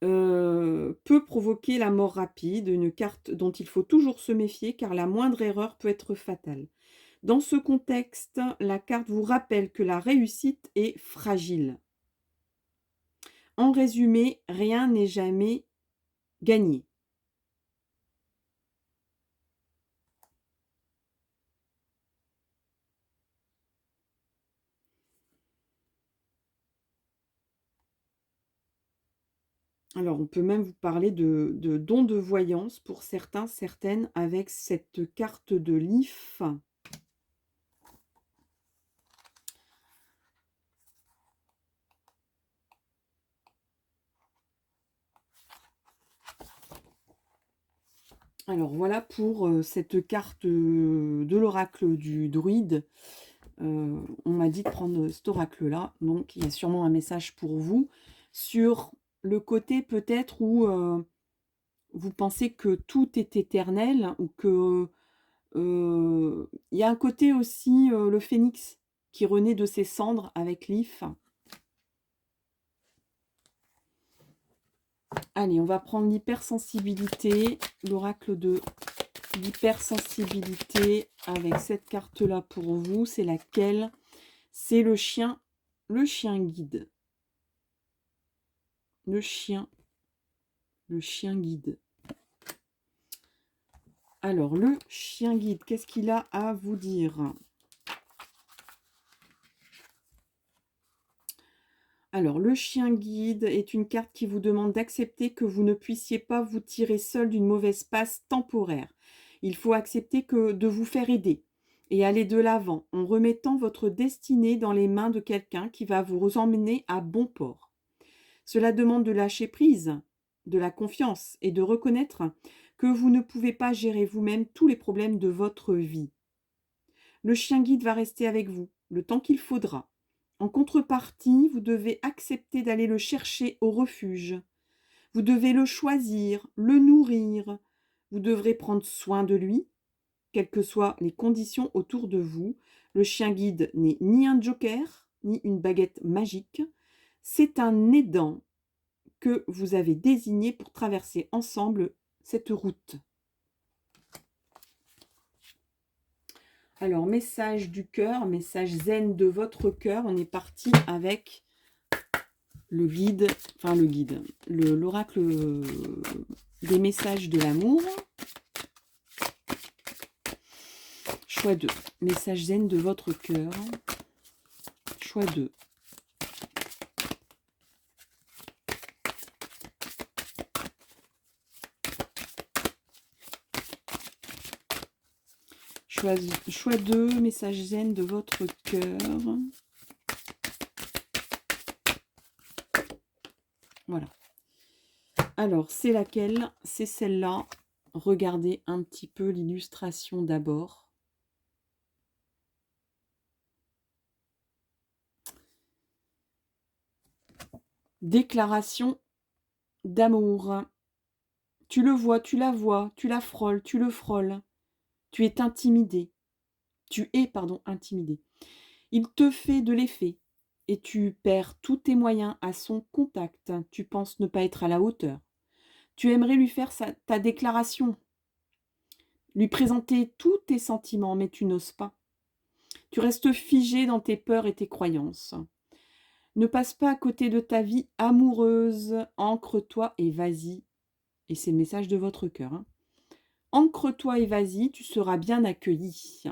peut provoquer la mort rapide, une carte dont il faut toujours se méfier car la moindre erreur peut être fatale. Dans ce contexte, la carte vous rappelle que la réussite est fragile. En résumé, rien n'est jamais gagné. Alors, on peut même vous parler de dons de voyance pour certains, certaines, avec cette carte de l'IF. Alors, voilà pour cette carte de l'oracle du druide. On m'a dit de prendre cet oracle-là, donc il y a sûrement un message pour vous sur le côté peut-être où vous pensez que tout est éternel ou que il y a un côté aussi le phénix qui renaît de ses cendres avec l'if. Allez, on va prendre l'hypersensibilité, l'oracle de l'hypersensibilité avec cette carte-là pour vous. C'est laquelle? C'est le chien guide. Le chien guide. Alors, le chien guide, qu'est-ce qu'il a à vous dire? Alors, le chien guide est une carte qui vous demande d'accepter que vous ne puissiez pas vous tirer seul d'une mauvaise passe temporaire. Il faut accepter de vous faire aider et aller de l'avant en remettant votre destinée dans les mains de quelqu'un qui va vous emmener à bon port. Cela demande de lâcher prise, de la confiance et de reconnaître que vous ne pouvez pas gérer vous-même tous les problèmes de votre vie. Le chien guide va rester avec vous le temps qu'il faudra. En contrepartie, vous devez accepter d'aller le chercher au refuge. Vous devez le choisir, le nourrir. Vous devrez prendre soin de lui, quelles que soient les conditions autour de vous. Le chien guide n'est ni un joker, ni une baguette magique. C'est un aidant que vous avez désigné pour traverser ensemble cette route. Alors, message du cœur, message zen de votre cœur. On est parti avec le guide, l'oracle des messages de l'amour. Choix 2. Message zen de votre cœur. Choix 2. Choix 2, message zen de votre cœur. Voilà. Alors, c'est laquelle? C'est celle-là. Regardez un petit peu l'illustration d'abord. Déclaration d'amour. Tu le vois, tu la vois, tu la frôles, tu le frôles. Tu es intimidé. Intimidé. Il te fait de l'effet et tu perds tous tes moyens à son contact. Tu penses ne pas être à la hauteur. Tu aimerais lui faire ta déclaration, lui présenter tous tes sentiments, mais tu n'oses pas. Tu restes figé dans tes peurs et tes croyances. Ne passe pas à côté de ta vie amoureuse. Ancre-toi et vas-y. Et c'est le message de votre cœur. Hein. Ancre-toi et vas-y, tu seras bien accueilli.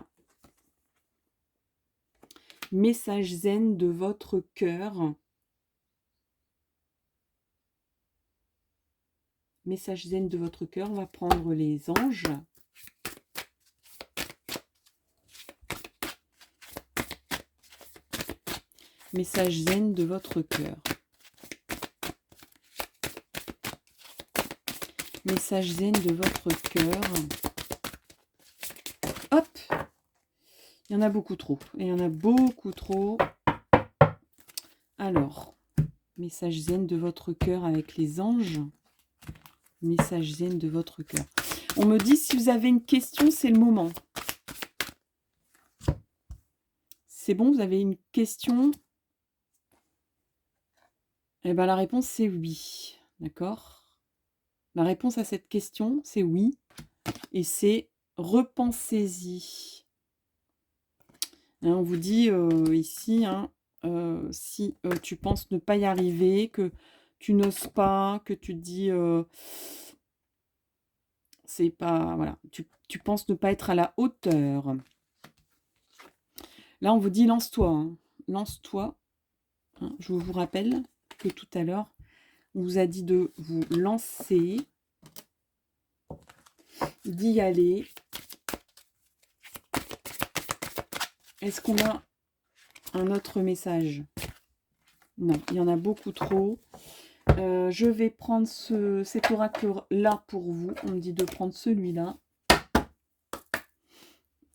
Message zen de votre cœur. Message zen de votre cœur. On va prendre les anges. Message zen de votre cœur. Message zen de votre cœur. Hop! Il y en a beaucoup trop. Il y en a beaucoup trop. Alors, message zen de votre cœur avec les anges. Message zen de votre cœur. On me dit, si vous avez une question, c'est le moment. C'est bon, vous avez une question? Eh bien, la réponse, c'est oui. D'accord? La réponse à cette question, c'est oui. Et c'est repensez-y. Hein, on vous dit ici, hein, si tu penses ne pas y arriver, que tu n'oses pas, que tu te dis c'est pas, voilà, tu penses ne pas être à la hauteur. Là, on vous dit lance-toi, hein, lance-toi. Hein, je vous rappelle que tout à l'heure, on vous a dit de vous lancer, d'y aller. Est-ce qu'on a un autre message? Non, il y en a beaucoup trop. Je vais prendre cet oracle-là pour vous. On me dit de prendre celui-là.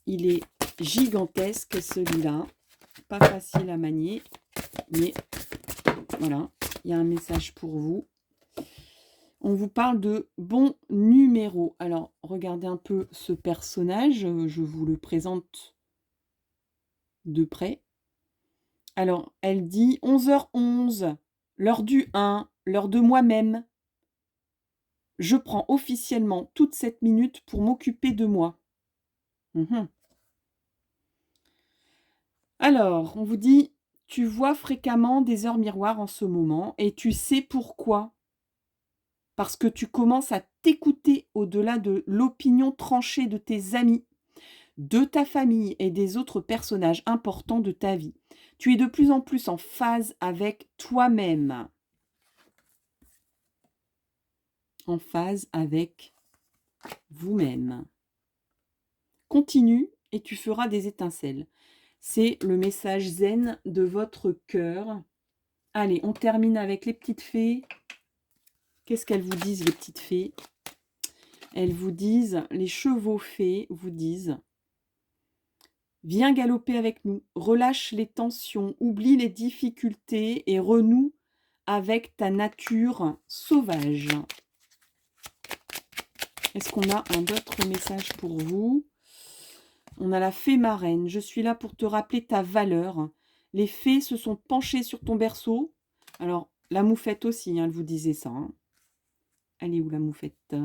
Il est gigantesque, celui-là. Pas facile à manier. Mais voilà, il y a un message pour vous. On vous parle de bon numéro. Alors, regardez un peu ce personnage. Je vous le présente de près. Alors, elle dit 11h11, l'heure du 1, l'heure de moi-même. Je prends officiellement toute cette minute pour m'occuper de moi. Alors, on vous dit, tu vois fréquemment des heures miroirs en ce moment et tu sais pourquoi. Parce que tu commences à t'écouter au-delà de l'opinion tranchée de tes amis, de ta famille et des autres personnages importants de ta vie. Tu es de plus en plus en phase avec toi-même. En phase avec vous-même. Continue et tu feras des étincelles. C'est le message zen de votre cœur. Allez, on termine avec les petites fées. Qu'est-ce qu'elles vous disent, les petites fées? Elles vous disent, les chevaux fées vous disent, viens galoper avec nous, relâche les tensions, oublie les difficultés et renoue avec ta nature sauvage. Est-ce qu'on a un autre message pour vous? On a la fée marraine. Je suis là pour te rappeler ta valeur. Les fées se sont penchées sur ton berceau. Alors, la moufette aussi, hein, elle vous disait ça. Hein. Elle est où la moufette?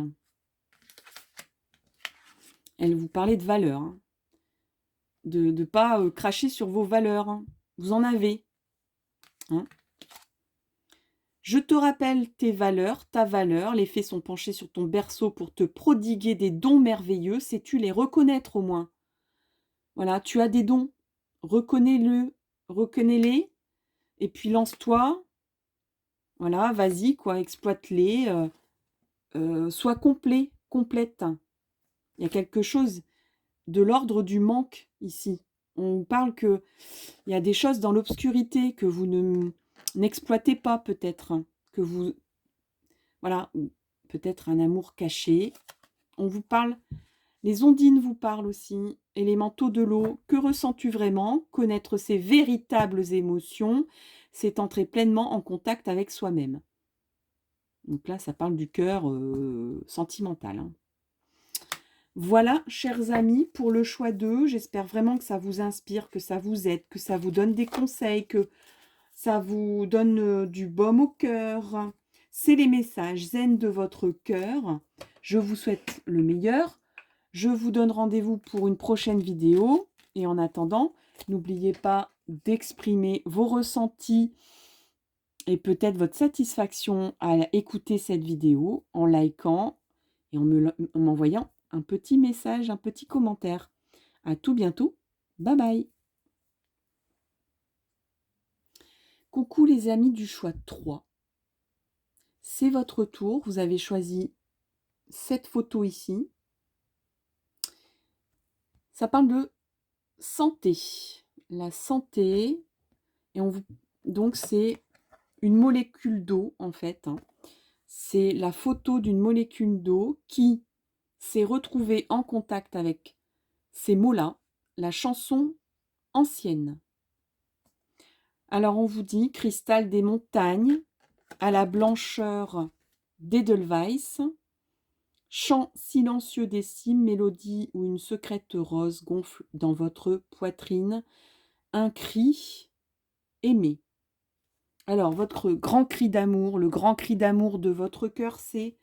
Elle vous parlait de valeur. Hein. De ne pas cracher sur vos valeurs. Hein. Vous en avez. Hein. Je te rappelle tes valeurs, ta valeur. Les fées sont penchées sur ton berceau pour te prodiguer des dons merveilleux. Sais-tu les reconnaître au moins? Voilà, tu as des dons. Reconnais-les. Et puis lance-toi. Voilà, vas-y, quoi, exploite-les. Sois complet, complète. Il y a quelque chose de l'ordre du manque ici. On parle qu'il y a des choses dans l'obscurité que vous n'exploitez pas peut-être. Que vous... Voilà, peut-être un amour caché. On vous parle... Les ondines vous parlent aussi. Élémentaux de l'eau. Que ressens-tu vraiment? Connaître ses véritables émotions, c'est entrer pleinement en contact avec soi-même. Donc là, ça parle du cœur sentimental. Hein. Voilà, chers amis, pour le choix d'eux. J'espère vraiment que ça vous inspire, que ça vous aide, que ça vous donne des conseils, que ça vous donne du baume au cœur. C'est les messages zen de votre cœur. Je vous souhaite le meilleur. Je vous donne rendez-vous pour une prochaine vidéo. Et en attendant, n'oubliez pas d'exprimer vos ressentis et peut-être votre satisfaction à écouter cette vidéo en likant et en m'envoyant un petit message, un petit commentaire. À tout bientôt. Bye bye. Coucou les amis du choix 3. C'est votre tour. Vous avez choisi cette photo ici. Ça parle de santé. La santé. Et donc c'est une molécule d'eau en fait. Hein. c'est la photo d'une molécule d'eau qui s'est retrouvée en contact avec ces mots-là, la chanson ancienne. Alors on vous dit cristal des montagnes, à la blancheur d'Edelweiss, chant silencieux des cimes, mélodie où une secrète rose gonfle dans votre poitrine, un cri aimé. Alors votre grand cri d'amour, le grand cri d'amour de votre cœur, c'est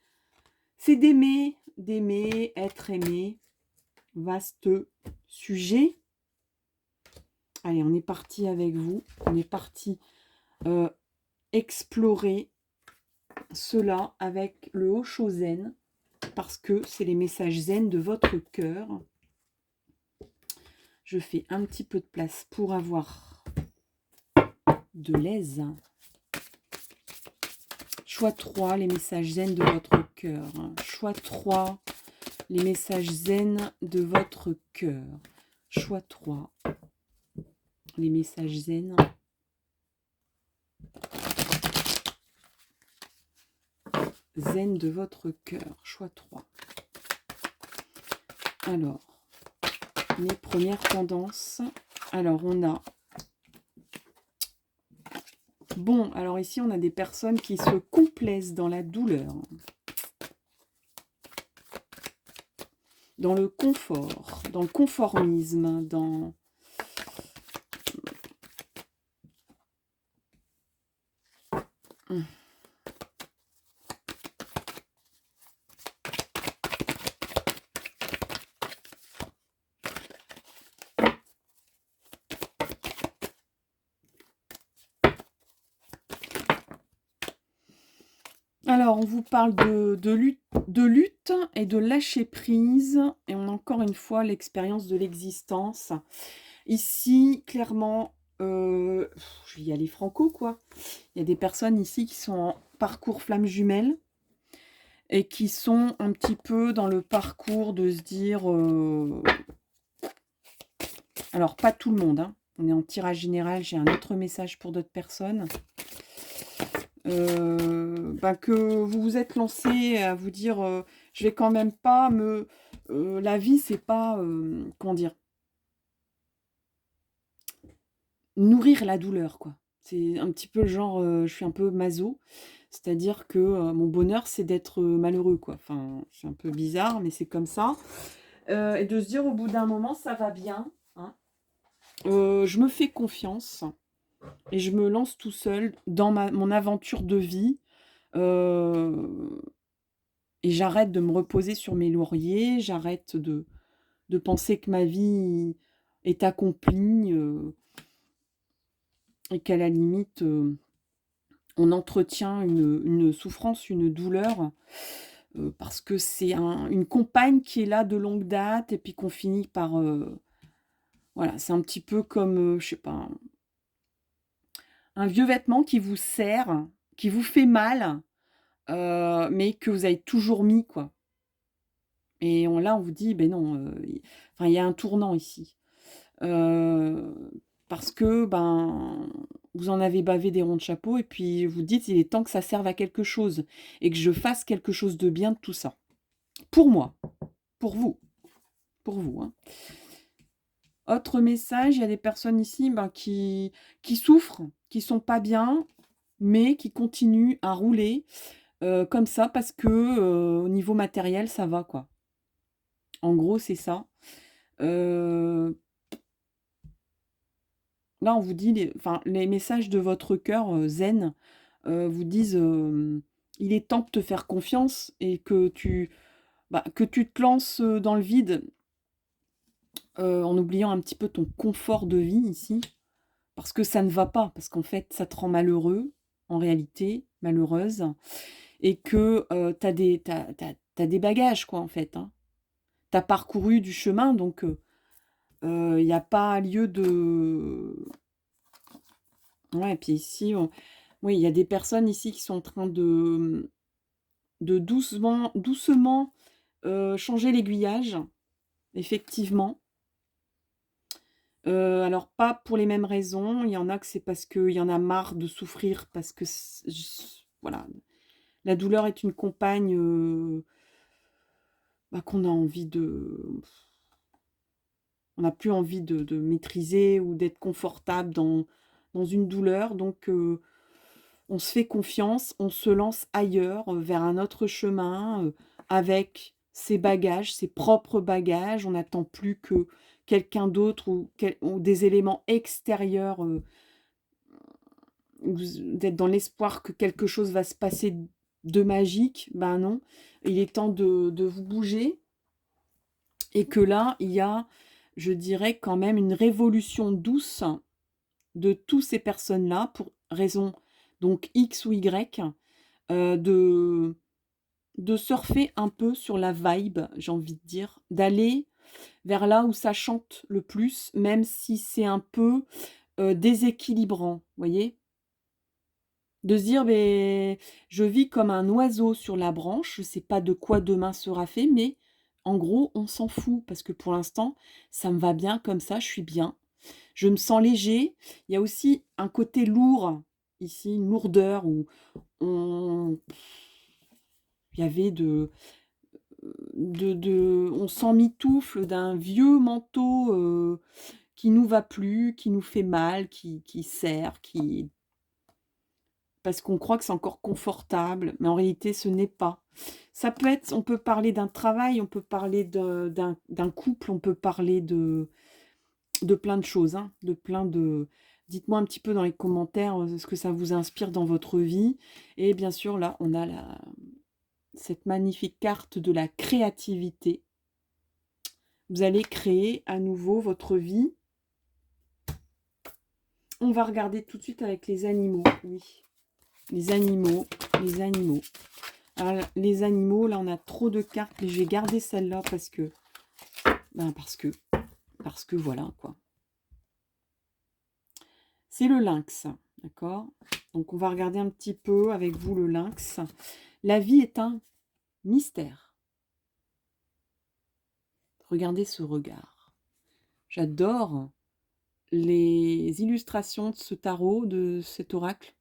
d'aimer, être aimé. Vaste sujet. Allez, on est parti avec vous. On est parti explorer cela avec le Osho Zen, parce que c'est les messages zen de votre cœur. Je fais un petit peu de place pour avoir de l'aise. Choix 3, les messages zen de votre cœur. Choix 3, les messages zen de votre cœur. Choix 3, les messages zen de votre cœur. Choix 3. Alors, les premières tendances. Alors, on a... Bon, alors ici, on a des personnes qui se complaisent dans la douleur. Dans le confort, dans le conformisme, dans... Alors, on vous parle de lutte et de lâcher prise. Et on a encore une fois l'expérience de l'existence. Ici, clairement, je vais y aller franco, quoi. Il y a des personnes ici qui sont en parcours flamme jumelle et qui sont un petit peu dans le parcours de se dire... Alors, pas tout le monde, hein. On est en tirage général. J'ai un autre message pour d'autres personnes. Que vous vous êtes lancé à vous dire je vais quand même pas me... la vie, c'est pas... comment dire, nourrir la douleur, quoi. C'est un petit peu le genre, je suis un peu maso. C'est-à-dire que mon bonheur, c'est d'être malheureux, quoi. Enfin, c'est un peu bizarre, mais c'est comme ça. Et de se dire au bout d'un moment, ça va bien. Hein. Je me fais confiance. Et je me lance tout seul dans mon aventure de vie. Et j'arrête de me reposer sur mes lauriers, j'arrête de penser que ma vie est accomplie et qu'à la limite, on entretient une souffrance, une douleur, parce que c'est une compagne qui est là de longue date et puis qu'on finit par... voilà, c'est un petit peu comme, je sais pas, un vieux vêtement qui vous serre, qui vous fait mal, mais que vous avez toujours mis, quoi. Et là, on vous dit, ben non, enfin, il y a un tournant ici. Parce que vous en avez bavé des ronds de chapeau et puis vous dites, il est temps que ça serve à quelque chose et que je fasse quelque chose de bien de tout ça. Pour moi, pour vous, hein. Autre message, il y a des personnes ici qui souffrent, qui sont pas bien, mais qui continuent à rouler comme ça parce que au niveau matériel, ça va, quoi. En gros, c'est ça. Là, on vous dit, les messages de votre cœur zen vous disent il est temps de te faire confiance et que tu te lances dans le vide en oubliant un petit peu ton confort de vie ici, parce que ça ne va pas, parce qu'en fait, ça te rend malheureux, en réalité, malheureuse, et que t'as des bagages, quoi, en fait. Hein. T'as parcouru du chemin, donc il n'y a pas lieu de... Ouais, et puis ici, oui, il y a des personnes ici qui sont en train de doucement changer l'aiguillage, effectivement. Alors pas pour les mêmes raisons, il y en a que c'est parce qu'il y en a marre de souffrir, parce que voilà, La douleur est une compagne qu'on a envie on n'a plus envie de maîtriser ou d'être confortable dans une douleur. Donc, on se fait confiance, on se lance ailleurs, vers un autre chemin, avec ses bagages, ses propres bagages. On n'attend plus que quelqu'un d'autre ou des éléments extérieurs, d'être dans l'espoir que quelque chose va se passer de magique. Ben non, il est temps de vous bouger. Et que là, il y a, je dirais, quand même une révolution douce de toutes ces personnes-là, pour raison donc X ou Y, de surfer un peu sur la vibe, j'ai envie de dire, d'aller vers là où ça chante le plus, même si c'est un peu déséquilibrant, vous voyez? De se dire, beh, je vis comme un oiseau sur la branche, je ne sais pas de quoi demain sera fait, mais en gros, on s'en fout parce que pour l'instant, ça me va bien comme ça, je suis bien. Je me sens léger. Il y a aussi un côté lourd ici, une lourdeur où on il y avait on s'emmitoufle d'un vieux manteau, qui nous va plus, qui nous fait mal, qui serre, parce qu'on croit que c'est encore confortable, mais en réalité, ce n'est pas. Ça peut être, on peut parler d'un travail, on peut parler d'un couple, on peut parler de plein de choses, hein, de plein de... Dites-moi un petit peu dans les commentaires ce que ça vous inspire dans votre vie. Et bien sûr, là, on a cette magnifique carte de la créativité. Vous allez créer à nouveau votre vie. On va regarder tout de suite avec les animaux, oui. Les animaux, les animaux. Alors, les animaux, là, on a trop de cartes, mais j'ai gardé celle-là parce que voilà, quoi. C'est le lynx, d'accord? Donc, on va regarder un petit peu avec vous le lynx. La vie est un mystère. Regardez ce regard. J'adore les illustrations de ce tarot, de cet oracle.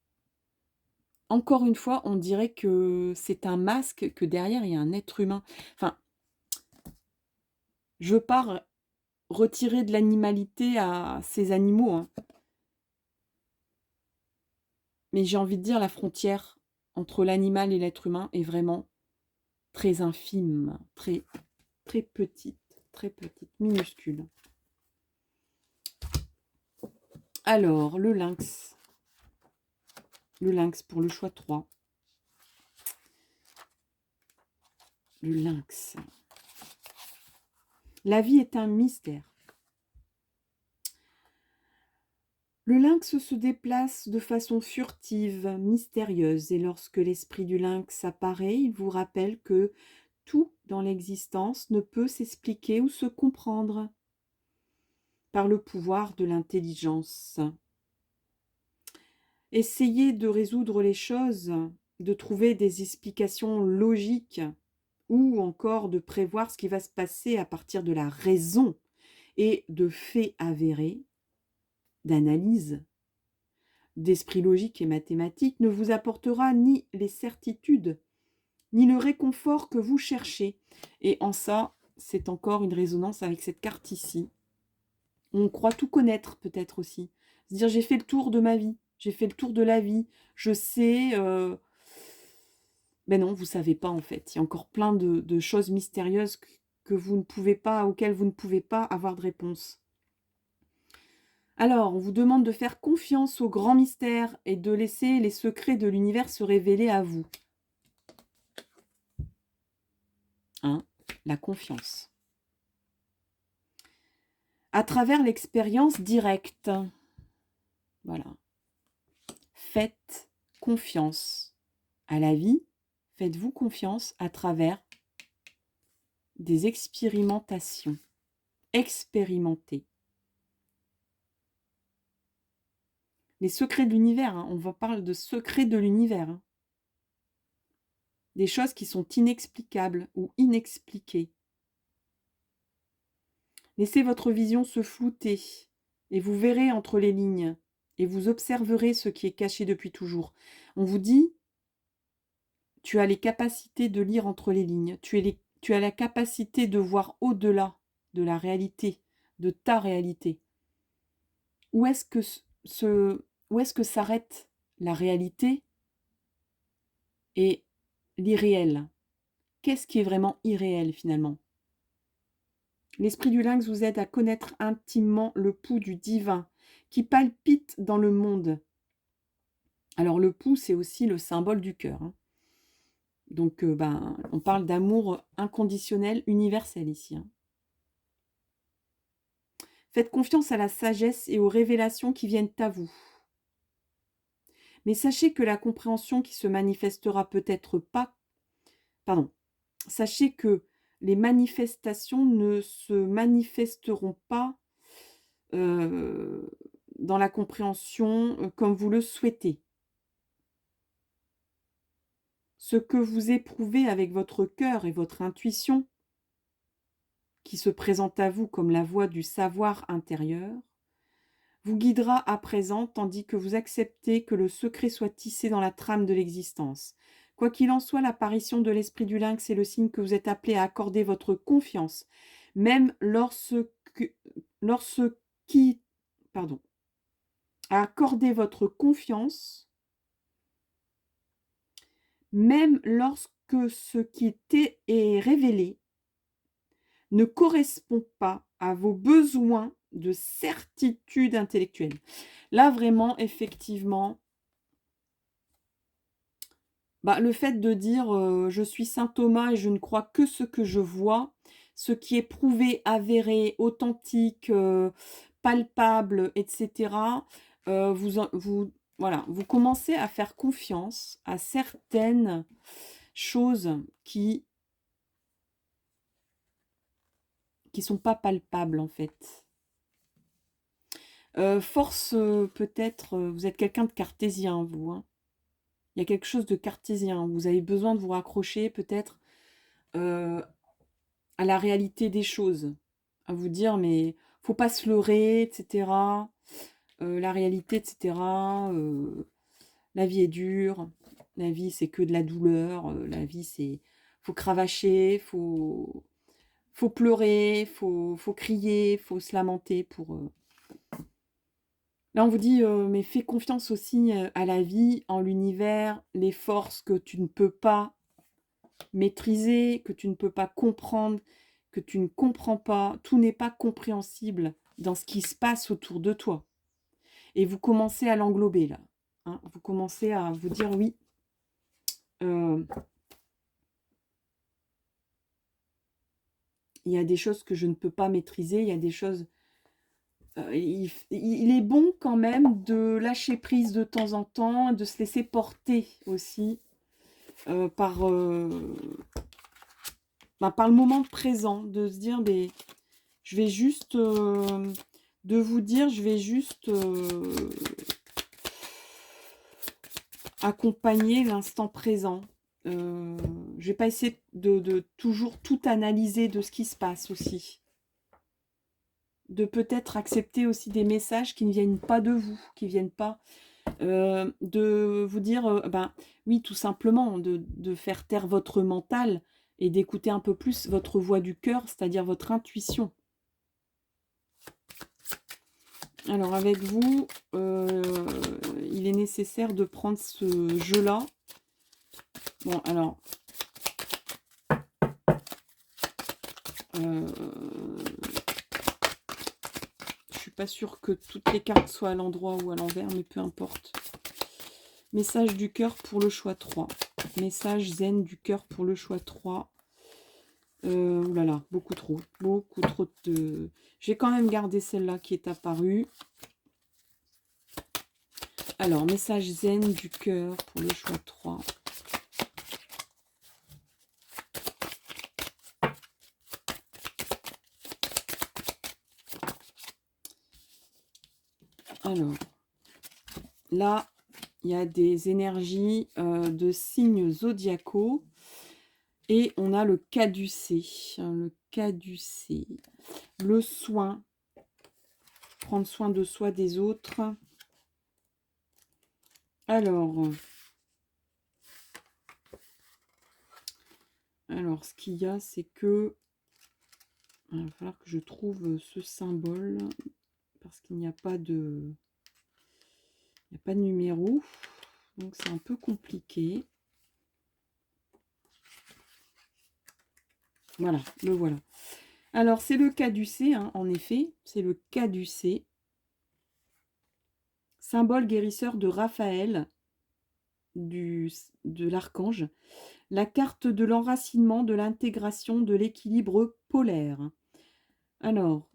Encore une fois, on dirait que c'est un masque, que derrière, il y a un être humain. Enfin, je pars retirer de l'animalité à ces animaux, hein. Mais j'ai envie de dire, la frontière entre l'animal et l'être humain est vraiment très infime, très, très petite, minuscule. Alors, le lynx. Le lynx pour le choix 3. Le lynx. La vie est un mystère. Le lynx se déplace de façon furtive, mystérieuse, et lorsque l'esprit du lynx apparaît, il vous rappelle que tout dans l'existence ne peut s'expliquer ou se comprendre par le pouvoir de l'intelligence. Essayez de résoudre les choses, de trouver des explications logiques ou encore de prévoir ce qui va se passer à partir de la raison et de faits avérés, d'analyse, d'esprit logique et mathématique ne vous apportera ni les certitudes, ni le réconfort que vous cherchez. Et en ça, c'est encore une résonance avec cette carte ici. On croit tout connaître peut-être aussi. C'est-à-dire, j'ai fait le tour de ma vie, j'ai fait le tour de la vie, je sais... Ben non, vous ne savez pas en fait. Il y a encore plein de choses mystérieuses que vous ne pouvez pas, auxquelles vous ne pouvez pas avoir de réponse. Alors, on vous demande de faire confiance aux grands mystères et de laisser les secrets de l'univers se révéler à vous. Hein, la confiance. À travers l'expérience directe. Voilà. Faites confiance à la vie. Faites-vous confiance à travers des expérimentations. Expérimentez. Les secrets de l'univers, hein, on va parler de secrets de l'univers. Hein. Des choses qui sont inexplicables ou inexpliquées. Laissez votre vision se flouter et vous verrez entre les lignes et vous observerez ce qui est caché depuis toujours. On vous dit, tu as les capacités de lire entre les lignes. Tu as la capacité de voir au-delà de la réalité, de ta réalité. Où est-ce que s'arrête la réalité et l'irréel? Qu'est-ce qui est vraiment irréel finalement? L'esprit du lynx vous aide à connaître intimement le pouls du divin qui palpite dans le monde. Alors le pouls, c'est aussi le symbole du cœur. Hein. Donc on parle d'amour inconditionnel, universel ici. Hein. Faites confiance à la sagesse et aux révélations qui viennent à vous. Mais sachez que la compréhension qui se manifestera peut-être pas... Pardon. Sachez que les manifestations ne se manifesteront pas dans la compréhension comme vous le souhaitez. Ce que vous éprouvez avec votre cœur et votre intuition, qui se présente à vous comme la voix du savoir intérieur, vous guidera à présent tandis que vous acceptez que le secret soit tissé dans la trame de l'existence. Quoi qu'il en soit, l'apparition de l'esprit du lynx est le signe que vous êtes appelé à accorder votre confiance, même à accorder votre confiance, même lorsque ce qui est révélé ne correspond pas à vos besoins de certitude intellectuelle. Là, vraiment, effectivement, le fait de dire je suis saint Thomas et je ne crois que ce que je vois, ce qui est prouvé, avéré, authentique, palpable, etc., vous commencez à faire confiance à certaines choses qui sont pas palpables en fait. Force, peut-être, vous êtes quelqu'un de cartésien, vous. Hein. Il y a quelque chose de cartésien. Vous avez besoin de vous raccrocher peut-être à la réalité des choses. À vous dire, mais faut pas se leurrer, etc. La réalité, etc. La vie est dure. La vie, c'est que de la douleur. La vie, c'est... faut cravacher, faut pleurer, faut crier, faut se lamenter pour... Là, on vous dit, mais fais confiance aussi à la vie, en l'univers, les forces que tu ne peux pas maîtriser, que tu ne peux pas comprendre, que tu ne comprends pas. Tout n'est pas compréhensible dans ce qui se passe autour de toi. Et vous commencez à l'englober, là. Hein, vous commencez à vous dire, oui, il y a des choses que je ne peux pas maîtriser, il y a des choses... il est bon quand même de lâcher prise de temps en temps, de se laisser porter aussi par le moment présent, de se dire, mais je vais juste, de vous dire, je vais juste accompagner l'instant présent. Je vais pas essayer de toujours tout analyser de ce qui se passe aussi. De peut-être accepter aussi des messages qui ne viennent pas de vous, qui ne viennent pas de vous dire, oui, tout simplement, de faire taire votre mental et d'écouter un peu plus votre voix du cœur, c'est-à-dire votre intuition. Alors, avec vous, il est nécessaire de prendre ce jeu-là. Bon, alors... je suis pas sûre que toutes les cartes soient à l'endroit ou à l'envers, mais peu importe. Message du cœur pour le choix 3. Message zen du cœur pour le choix 3. Oulala, beaucoup trop de... J'ai quand même gardé celle-là qui est apparue. Alors, message zen du cœur pour le choix 3. Alors, là, il y a des énergies de signes zodiacaux. Et on a le caducé. Le caducé. Le soin. Prendre soin de soi, des autres. Alors, Alors, ce qu'il y a, c'est que... Il va falloir que je trouve ce symbole, parce qu'il n'y a pas de... Il n'y a pas de numéro. Donc, c'est un peu compliqué. Voilà, le voilà. Alors, c'est le caducée, hein, en effet. C'est le caducée. Symbole guérisseur de Raphaël, de l'archange. La carte de l'enracinement, de l'intégration, de l'équilibre polaire. Alors,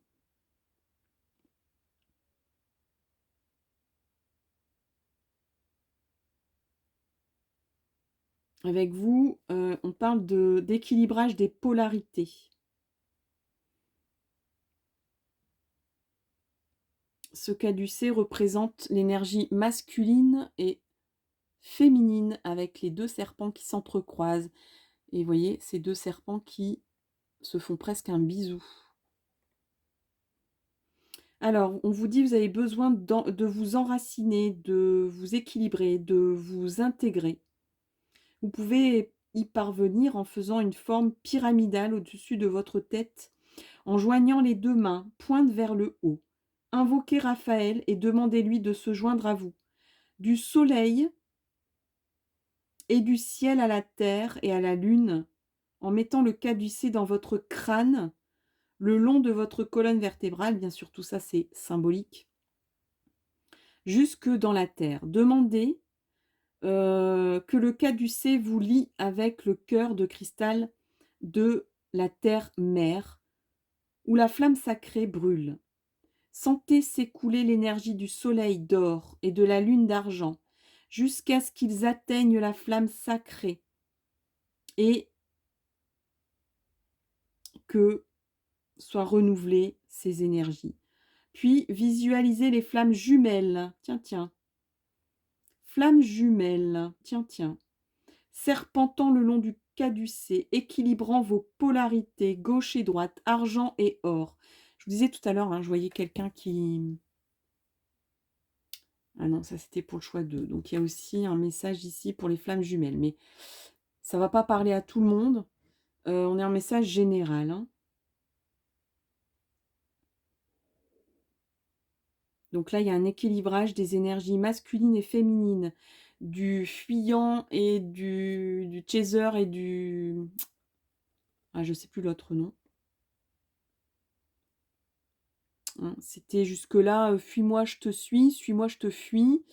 avec vous, on parle d'équilibrage des polarités. Ce caducée représente l'énergie masculine et féminine avec les deux serpents qui s'entrecroisent. Et vous voyez, ces deux serpents qui se font presque un bisou. Alors, on vous dit, vous avez besoin de vous enraciner, de vous équilibrer, de vous intégrer. Vous pouvez y parvenir en faisant une forme pyramidale au-dessus de votre tête, en joignant les deux mains, pointe vers le haut. Invoquez Raphaël et demandez-lui de se joindre à vous. Du soleil et du ciel à la terre et à la lune, en mettant le caducée dans votre crâne, le long de votre colonne vertébrale, bien sûr tout ça c'est symbolique, jusque dans la terre. Demandez que le caducée vous lie avec le cœur de cristal de la terre-mère, où la flamme sacrée brûle. Sentez s'écouler l'énergie du soleil d'or et de la lune d'argent, jusqu'à ce qu'ils atteignent la flamme sacrée, et que soient renouvelées ces énergies. Puis visualisez les flammes jumelles, tiens, flammes jumelles, tiens, serpentant le long du caducée, équilibrant vos polarités, gauche et droite, argent et or. Je vous disais tout à l'heure, hein, je voyais quelqu'un qui... Ah non, ça c'était pour le choix 2. Donc il y a aussi un message ici pour les flammes jumelles. Mais ça ne va pas parler à tout le monde. On est en message général. Hein. Donc là, il y a un équilibrage des énergies masculines et féminines, du fuyant et du chaser et du... Ah, je ne sais plus l'autre nom. Hein, c'était jusque-là, fuis-moi, je te suis, suis-moi, je te fuis.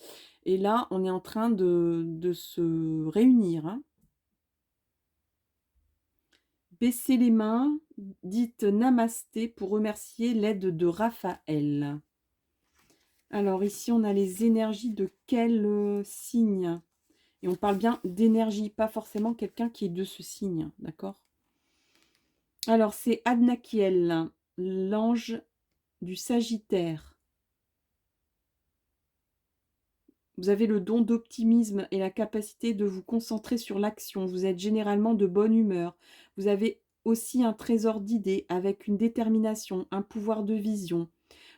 Et là, on est en train de se réunir. Hein. Baissez les mains, dites namasté pour remercier l'aide de Raphaël. Alors ici, on a les énergies de quel signe? Et on parle bien d'énergie, pas forcément quelqu'un qui est de ce signe, d'accord? Alors, c'est Adnakiel, l'ange du Sagittaire. Vous avez le don d'optimisme et la capacité de vous concentrer sur l'action. Vous êtes généralement de bonne humeur. Vous avez aussi un trésor d'idées avec une détermination, un pouvoir de vision.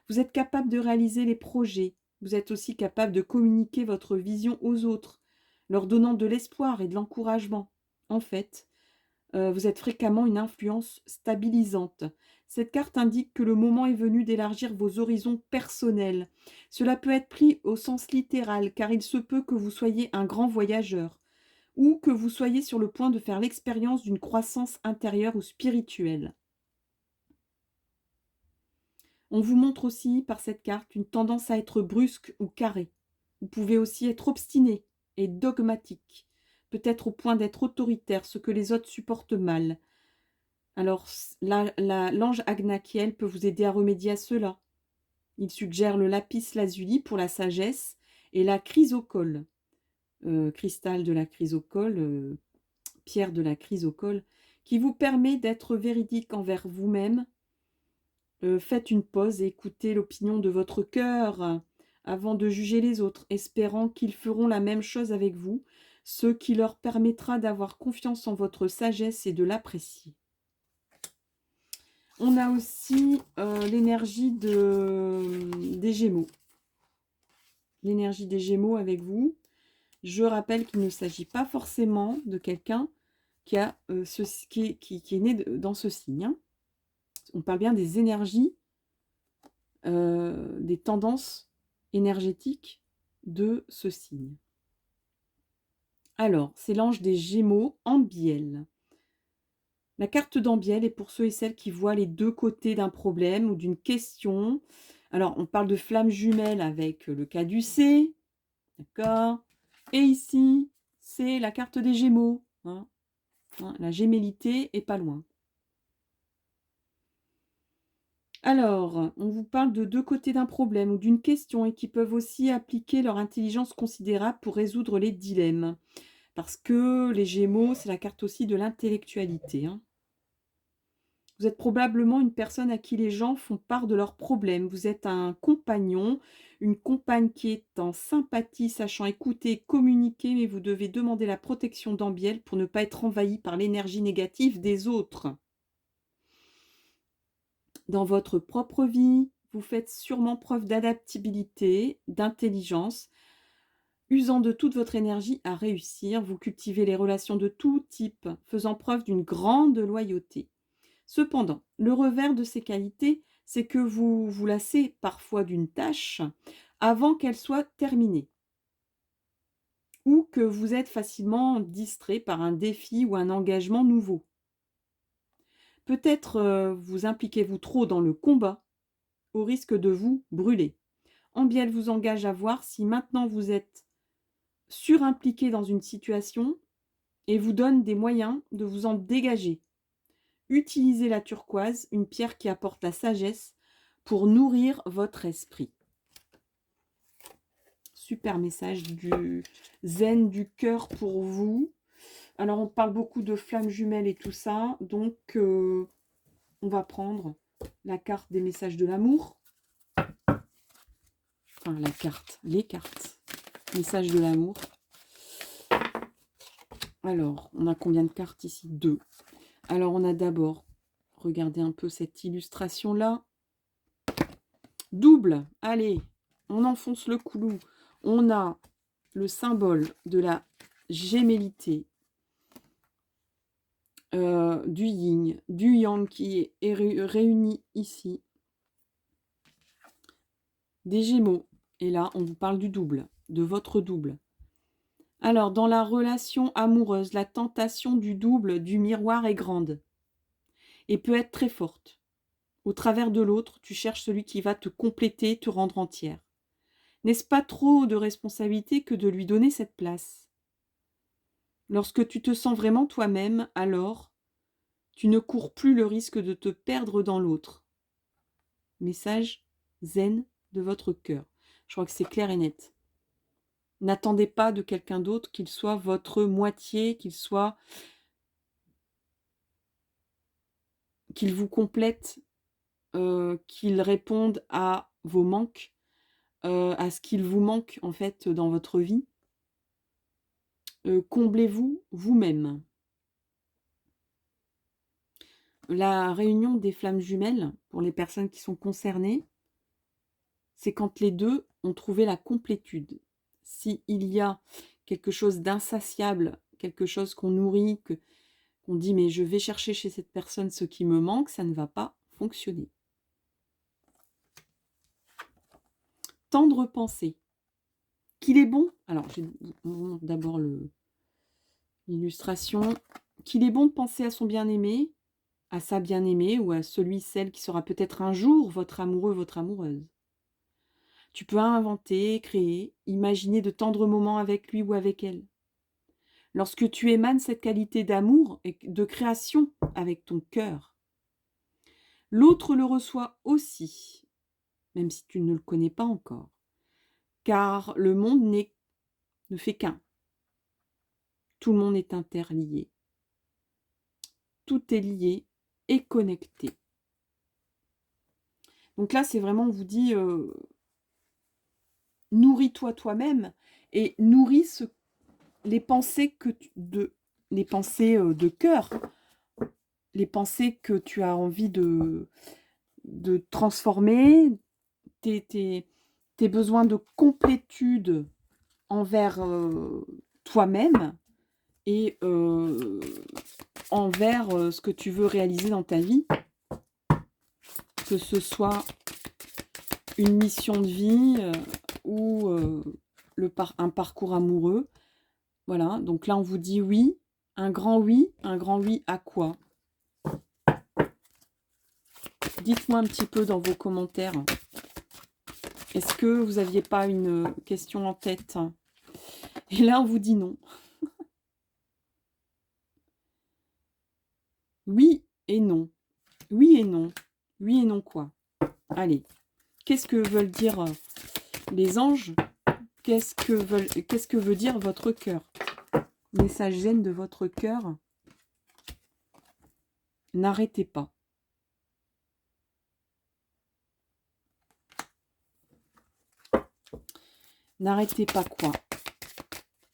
Vous êtes capable de réaliser les projets. Vous êtes aussi capable de communiquer votre vision aux autres, leur donnant de l'espoir et de l'encouragement. En fait, vous êtes fréquemment une influence stabilisante. Cette carte indique que le moment est venu d'élargir vos horizons personnels. Cela peut être pris au sens littéral, car il se peut que vous soyez un grand voyageur, ou que vous soyez sur le point de faire l'expérience d'une croissance intérieure ou spirituelle. On vous montre aussi par cette carte une tendance à être brusque ou carré. Vous pouvez aussi être obstiné et dogmatique, peut-être au point d'être autoritaire, ce que les autres supportent mal. Alors, l'ange Agnakiel peut vous aider à remédier à cela. Il suggère le lapis lazuli pour la sagesse et la chrysocole, cristal de la chrysocole, pierre de la chrysocole, qui vous permet d'être véridique envers vous-même. Faites une pause et écoutez l'opinion de votre cœur avant de juger les autres, espérant qu'ils feront la même chose avec vous, ce qui leur permettra d'avoir confiance en votre sagesse et de l'apprécier. On a aussi l'énergie des Gémeaux. L'énergie des Gémeaux avec vous. Je rappelle qu'il ne s'agit pas forcément de quelqu'un qui est né dans ce signe, hein. On parle bien des énergies, des tendances énergétiques de ce signe. Alors, c'est l'ange des Gémeaux, Ambiel. La carte d'Ambiel est pour ceux et celles qui voient les deux côtés d'un problème ou d'une question. Alors, on parle de flamme jumelle avec le caducée, d'accord? Et ici, c'est la carte des Gémeaux, hein. La gémellité est pas loin. Alors, on vous parle de deux côtés d'un problème ou d'une question et qui peuvent aussi appliquer leur intelligence considérable pour résoudre les dilemmes. Parce que les Gémeaux, c'est la carte aussi de l'intellectualité, hein. Vous êtes probablement une personne à qui les gens font part de leurs problèmes. Vous êtes un compagnon, une compagne qui est en sympathie, sachant écouter, communiquer, mais vous devez demander la protection d'Ambiel pour ne pas être envahi par l'énergie négative des autres. Dans votre propre vie, vous faites sûrement preuve d'adaptabilité, d'intelligence, usant de toute votre énergie à réussir. Vous cultivez les relations de tout type, faisant preuve d'une grande loyauté. Cependant, le revers de ces qualités, c'est que vous vous lassez parfois d'une tâche avant qu'elle soit terminée, ou que vous êtes facilement distrait par un défi ou un engagement nouveau. Peut-être vous impliquez-vous trop dans le combat, au risque de vous brûler. Ambiel vous engage à voir si maintenant vous êtes surimpliqué dans une situation et vous donne des moyens de vous en dégager. Utilisez la turquoise, une pierre qui apporte la sagesse, pour nourrir votre esprit. Super message du zen du cœur pour vous. Alors, on parle beaucoup de flammes jumelles et tout ça. Donc, on va prendre la carte des messages de l'amour. Enfin, les cartes. Messages de l'amour. Alors, on a combien de cartes ici? 2. Alors, on a d'abord, regardez un peu cette illustration-là. Double, allez, on enfonce le clou. On a le symbole de la gémellité, du yin, du yang qui est réuni ici, des Gémeaux. Et là, on vous parle du double, de votre double. Alors, dans la relation amoureuse, la tentation du double, du miroir est grande et peut être très forte. Au travers de l'autre, tu cherches celui qui va te compléter, te rendre entière. N'est-ce pas trop de responsabilité que de lui donner cette place? Lorsque tu te sens vraiment toi-même, alors, tu ne cours plus le risque de te perdre dans l'autre. Message zen de votre cœur. Je crois que c'est clair et net. N'attendez pas de quelqu'un d'autre qu'il soit votre moitié, qu'il vous complète, qu'il réponde à vos manques, à ce qu'il vous manque en fait dans votre vie. Comblez-vous vous-même. La réunion des flammes jumelles, pour les personnes qui sont concernées, c'est quand les deux ont trouvé la complétude. S'il y a quelque chose d'insatiable, quelque chose qu'on nourrit, qu'on dit mais je vais chercher chez cette personne ce qui me manque, ça ne va pas fonctionner. Tendre pensée. Qu'il est bon, alors je montre d'abord l'illustration, qu'il est bon de penser à son bien-aimé, à sa bien-aimée ou à celui, celle qui sera peut-être un jour votre amoureux, votre amoureuse. Tu peux inventer, créer, imaginer de tendres moments avec lui ou avec elle. Lorsque tu émanes cette qualité d'amour et de création avec ton cœur, l'autre le reçoit aussi, même si tu ne le connais pas encore, car le monde ne fait qu'un. Tout le monde est interlié. Tout est lié et connecté. Donc là, c'est vraiment, on vous dit, nourris-toi toi-même et nourris les pensées les pensées de cœur, les pensées que tu as envie de transformer, tes besoins de complétude envers toi-même et envers ce que tu veux réaliser dans ta vie, que ce soit une mission de vie ou un parcours amoureux. Voilà, donc là on vous dit oui, un grand oui à quoi? Dites-moi un petit peu dans vos commentaires. Est-ce que vous n'aviez pas une question en tête? Et là on vous dit non. Oui et non. Oui et non. Oui et non quoi? Allez, qu'est-ce que veulent dire les anges? Qu'est-ce que veut dire votre cœur? Message zen de votre cœur. N'arrêtez pas. N'arrêtez pas quoi?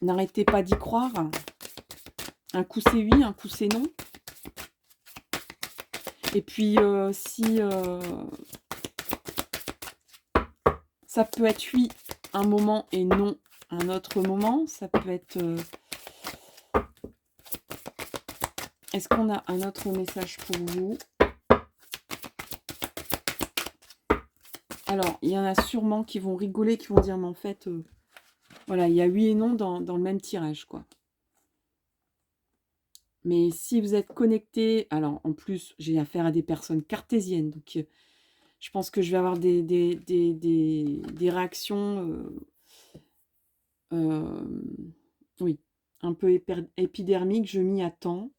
N'arrêtez pas d'y croire. Un coup c'est oui, un coup c'est non. Et puis si ça peut être oui un moment et non un autre moment, ça peut être... Est-ce qu'on a un autre message pour vous? Alors, il y en a sûrement qui vont rigoler, qui vont dire, mais en fait, voilà, il y a oui et non dans le même tirage, quoi. Mais si vous êtes connecté, alors en plus, j'ai affaire à des personnes cartésiennes, donc je pense que je vais avoir des réactions, oui, un peu épidermiques, je m'y attends.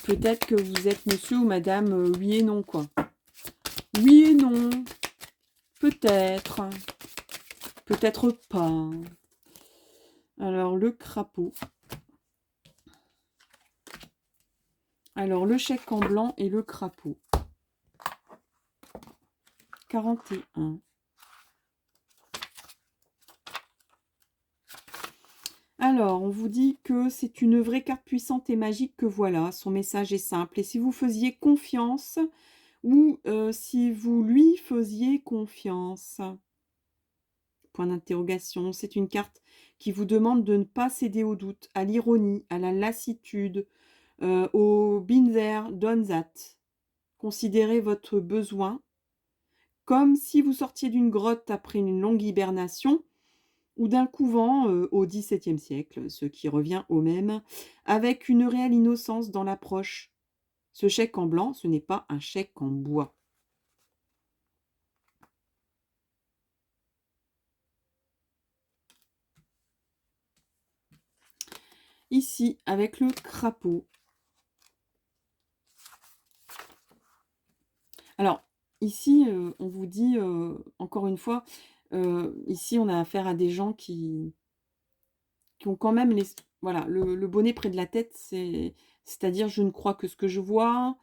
Peut-être que vous êtes monsieur ou madame oui et non, quoi. Oui et non, peut-être, peut-être pas. Alors, le crapaud. Alors, le chèque en blanc et le crapaud. 41. Alors, on vous dit que c'est une vraie carte puissante et magique que voilà. Son message est simple. Et si vous faisiez confiance ou si vous lui faisiez confiance? Point d'interrogation. C'est une carte qui vous demande de ne pas céder au doute, à l'ironie, à la lassitude, au been there, done that. Considérez votre besoin comme si vous sortiez d'une grotte après une longue hibernation ou d'un couvent au XVIIe siècle, ce qui revient au même, avec une réelle innocence dans l'approche. Ce chèque en blanc, ce n'est pas un chèque en bois. Ici, avec le crapaud. Alors, ici, on vous dit, encore une fois, ici, on a affaire à des gens qui ont quand même voilà, le bonnet près de la tête, c'est-à-dire je ne crois que ce que je vois,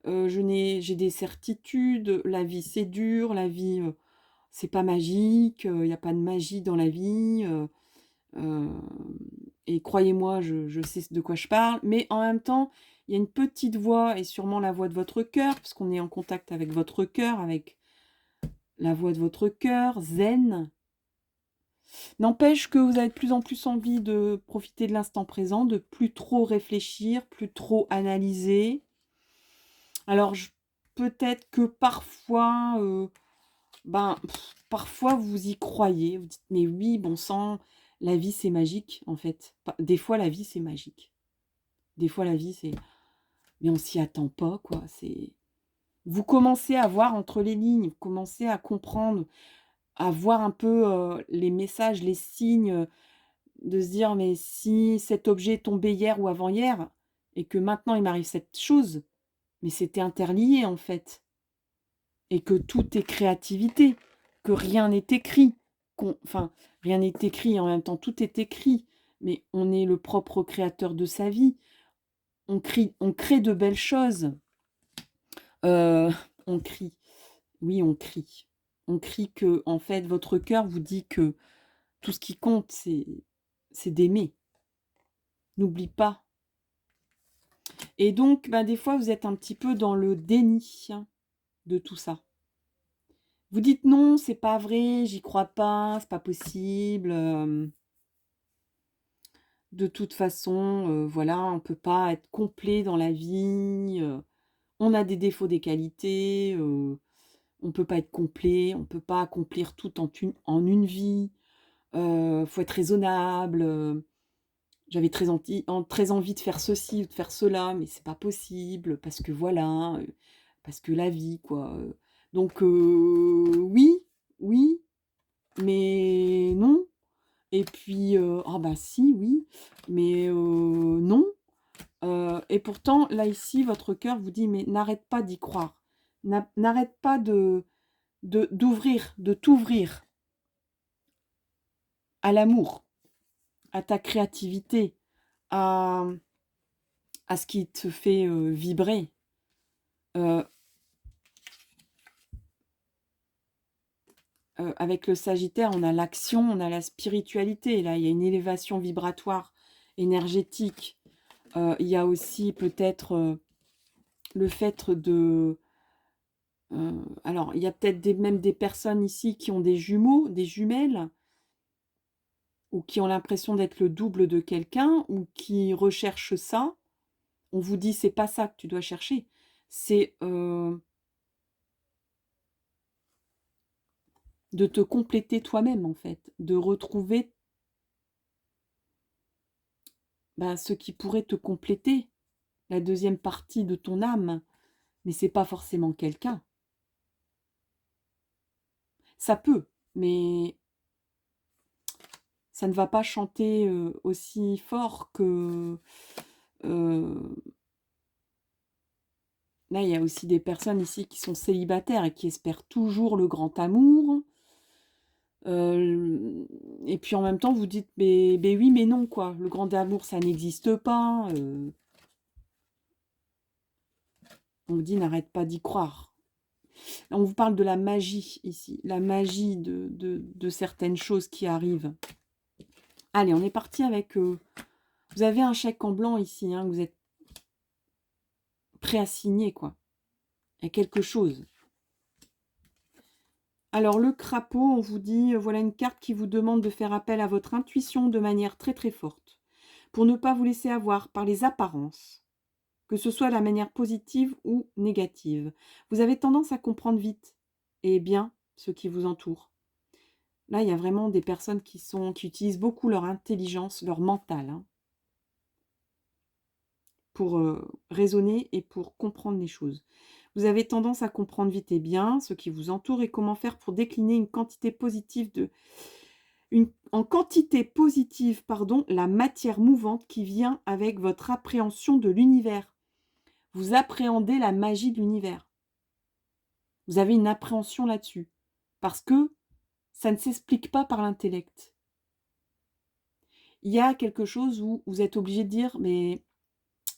j'ai des certitudes, la vie c'est dur, la vie c'est pas magique, il n'y a pas de magie dans la vie, et croyez-moi, je sais de quoi je parle, mais en même temps, il y a une petite voix, et sûrement la voix de votre cœur, parce qu'on est en contact avec votre cœur, avec la voix de votre cœur, zen. N'empêche que vous avez de plus en plus envie de profiter de l'instant présent, de plus trop réfléchir, plus trop analyser. Alors, peut-être que parfois, parfois vous y croyez, vous dites, mais oui, bon sang, la vie c'est magique, en fait. Des fois, la vie c'est magique. Des fois, la vie c'est... Mais on s'y attend pas, quoi. Vous commencez à voir entre les lignes, vous commencez à comprendre, à voir un peu les messages, les signes, de se dire, mais si cet objet est tombé hier ou avant-hier, et que maintenant il m'arrive cette chose, mais c'était interlié en fait. Et que tout est créativité, que rien n'est écrit. Enfin, rien n'est écrit, et en même temps tout est écrit, mais on est le propre créateur de sa vie. On crée de belles choses. On crie. Oui, on crie. On crie que, en fait, votre cœur vous dit que tout ce qui compte, c'est d'aimer. N'oublie pas. Et donc, des fois, vous êtes un petit peu dans le déni de tout ça. Vous dites non, c'est pas vrai, j'y crois pas, c'est pas possible. De toute façon, voilà, on peut pas être complet dans la vie. On a des défauts, des qualités. On peut pas être complet, on peut pas accomplir tout en une vie. Faut être raisonnable. J'avais très envie de faire ceci ou de faire cela, mais c'est pas possible parce que voilà, parce que la vie, quoi. Donc oui, oui, mais non. Et puis, ah bah si, oui, mais non. Et pourtant, là, ici, votre cœur vous dit, mais n'arrête pas d'y croire. N'arrête pas d'ouvrir, de t'ouvrir à l'amour, à ta créativité, à, à ce qui te fait vibrer. Avec le Sagittaire, on a l'action, on a la spiritualité. Là, il y a une élévation vibratoire, énergétique. Il y a aussi peut-être le fait de... alors, il y a peut-être même des personnes ici qui ont des jumeaux, des jumelles, ou qui ont l'impression d'être le double de quelqu'un, ou qui recherchent ça. On vous dit, c'est pas ça que tu dois chercher. C'est de te compléter toi-même, en fait. De retrouver ce qui pourrait te compléter, la deuxième partie de ton âme. Mais c'est pas forcément quelqu'un. Ça peut, mais ça ne va pas chanter aussi fort que... Là, il y a aussi des personnes ici qui sont célibataires et qui espèrent toujours le grand amour. Et puis en même temps, vous dites, mais oui, mais non, quoi. Le grand amour, ça n'existe pas. On vous dit, n'arrête pas d'y croire. On vous parle de la magie ici, la magie de certaines choses qui arrivent. Allez, on est parti avec... vous avez un chèque en blanc ici, hein, vous êtes prêt à signer, quoi. Il y a quelque chose. Alors, le crapaud, on vous dit, voilà une carte qui vous demande de faire appel à votre intuition de manière très très forte, pour ne pas vous laisser avoir par les apparences, que ce soit de la manière positive ou négative. Vous avez tendance à comprendre vite et bien ce qui vous entoure. Là, il y a vraiment des personnes qui utilisent beaucoup leur intelligence, leur mental, hein, pour raisonner et pour comprendre les choses. Vous avez tendance à comprendre vite et bien ce qui vous entoure et comment faire pour décliner une quantité positive en quantité positive, la matière mouvante qui vient avec votre appréhension de l'univers. Vous appréhendez la magie de l'univers. Vous avez une appréhension là-dessus. Parce que ça ne s'explique pas par l'intellect. Il y a quelque chose où vous êtes obligé de dire, mais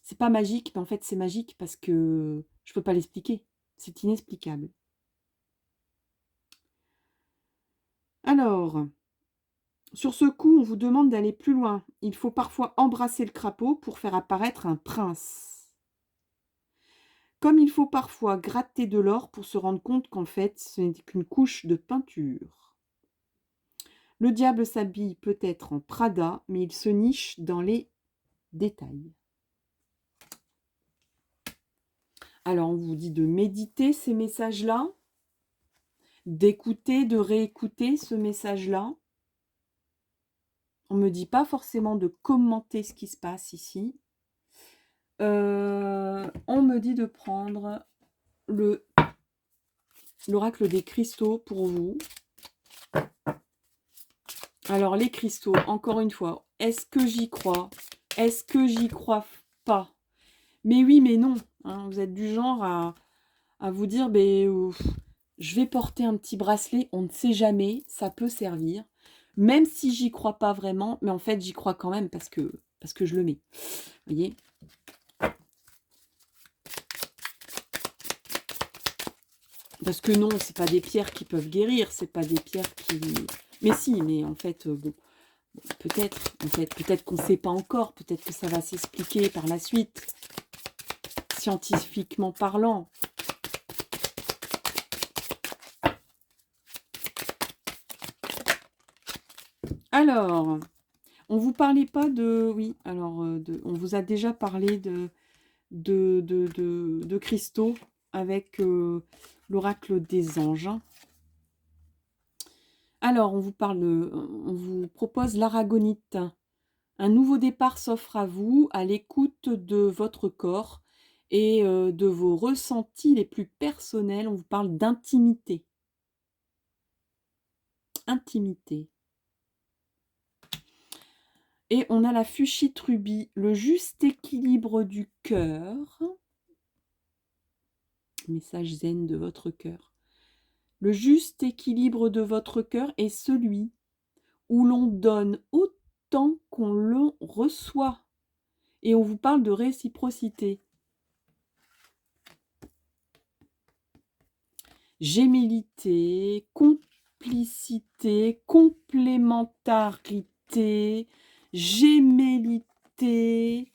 c'est pas magique, mais en fait c'est magique parce que je peux pas l'expliquer. C'est inexplicable. Alors, sur ce coup, on vous demande d'aller plus loin. Il faut parfois embrasser le crapaud pour faire apparaître un prince. Comme il faut parfois gratter de l'or pour se rendre compte qu'en fait, ce n'est qu'une couche de peinture. Le diable s'habille peut-être en Prada, mais il se niche dans les détails. Alors, on vous dit de méditer ces messages-là, d'écouter, de réécouter ce message-là. On ne me dit pas forcément de commenter ce qui se passe ici. On me dit de prendre l'oracle des cristaux pour vous. Alors, les cristaux, encore une fois, est-ce que j'y crois? Est-ce que j'y crois pas? Mais oui, mais non. Hein, vous êtes du genre à vous dire, je vais porter un petit bracelet, on ne sait jamais, ça peut servir. Même si j'y crois pas vraiment, mais en fait, j'y crois quand même parce que je le mets. Vous voyez? Parce que non, c'est pas des pierres qui peuvent guérir, c'est pas des pierres qui... Mais si, mais en fait, peut-être qu'on ne sait pas encore, peut-être que ça va s'expliquer par la suite, scientifiquement parlant. Alors, on vous parlait pas de... Oui, alors, on vous a déjà parlé de cristaux avec l'oracle des anges. Alors, on vous propose l'aragonite. Un nouveau départ s'offre à vous, à l'écoute de votre corps et de vos ressentis les plus personnels. On vous parle d'intimité. Intimité. Et on a la fuchsite rubis, le juste équilibre du cœur. Message zen de votre cœur. Le juste équilibre de votre cœur est celui où l'on donne autant qu'on le reçoit. Et on vous parle de réciprocité. Gémellité, complicité, complémentarité, gémellité,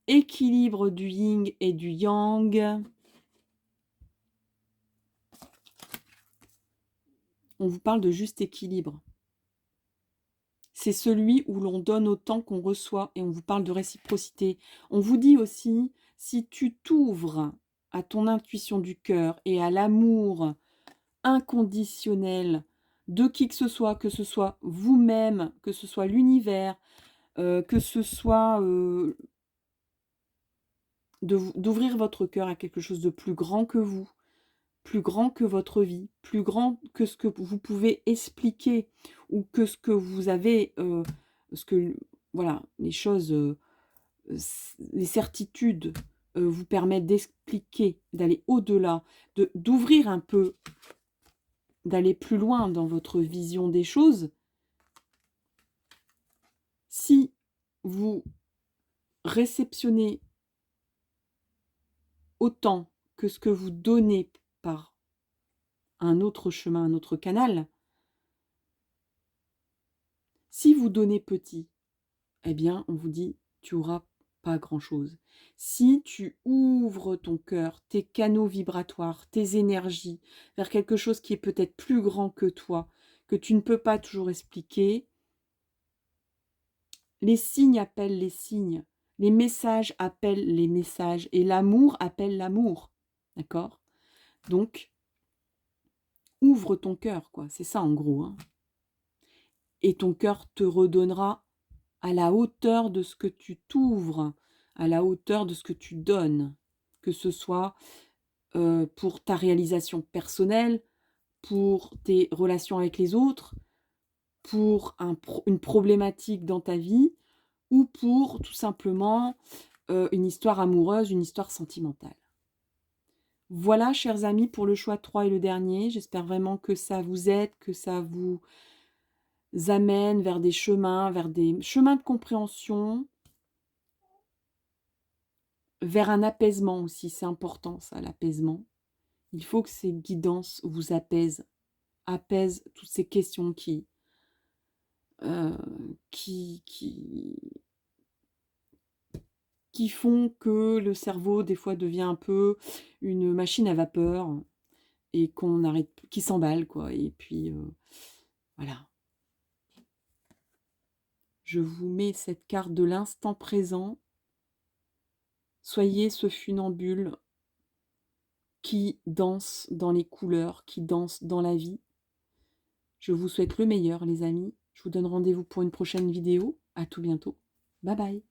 équilibre du yin et du yang. On vous parle de juste équilibre. C'est celui où l'on donne autant qu'on reçoit et on vous parle de réciprocité. On vous dit aussi, si tu t'ouvres à ton intuition du cœur et à l'amour inconditionnel de qui que ce soit vous-même, que ce soit l'univers, que ce soit d'ouvrir votre cœur à quelque chose de plus grand que vous, plus grand que votre vie, plus grand que ce que vous pouvez expliquer ou que ce que vous avez, voilà, les choses, les certitudes vous permettent d'expliquer, d'aller au-delà, d'ouvrir un peu, d'aller plus loin dans votre vision des choses. Si vous réceptionnez autant que ce que vous donnez par un autre chemin, un autre canal, si vous donnez petit, eh bien, on vous dit, tu n'auras pas grand-chose. Si tu ouvres ton cœur, tes canaux vibratoires, tes énergies, vers quelque chose qui est peut-être plus grand que toi, que tu ne peux pas toujours expliquer, les signes appellent les signes, les messages appellent les messages, et l'amour appelle l'amour. D'accord? Donc, ouvre ton cœur, quoi. C'est ça, en gros. Hein. Et ton cœur te redonnera à la hauteur de ce que tu t'ouvres, à la hauteur de ce que tu donnes, que ce soit pour ta réalisation personnelle, pour tes relations avec les autres, pour une problématique dans ta vie, ou pour tout simplement une histoire amoureuse, une histoire sentimentale. Voilà, chers amis, pour le choix 3 et le dernier. J'espère vraiment que ça vous aide, que ça vous amène vers des chemins de compréhension, vers un apaisement aussi. C'est important, ça, l'apaisement. Il faut que ces guidances vous apaisent toutes ces questions qui font que le cerveau, des fois, devient un peu une machine à vapeur et qu'on arrête, qui s'emballe, quoi. Et puis, voilà. Je vous mets cette carte de l'instant présent. Soyez ce funambule qui danse dans les couleurs, qui danse dans la vie. Je vous souhaite le meilleur, les amis. Je vous donne rendez-vous pour une prochaine vidéo. À tout bientôt. Bye bye.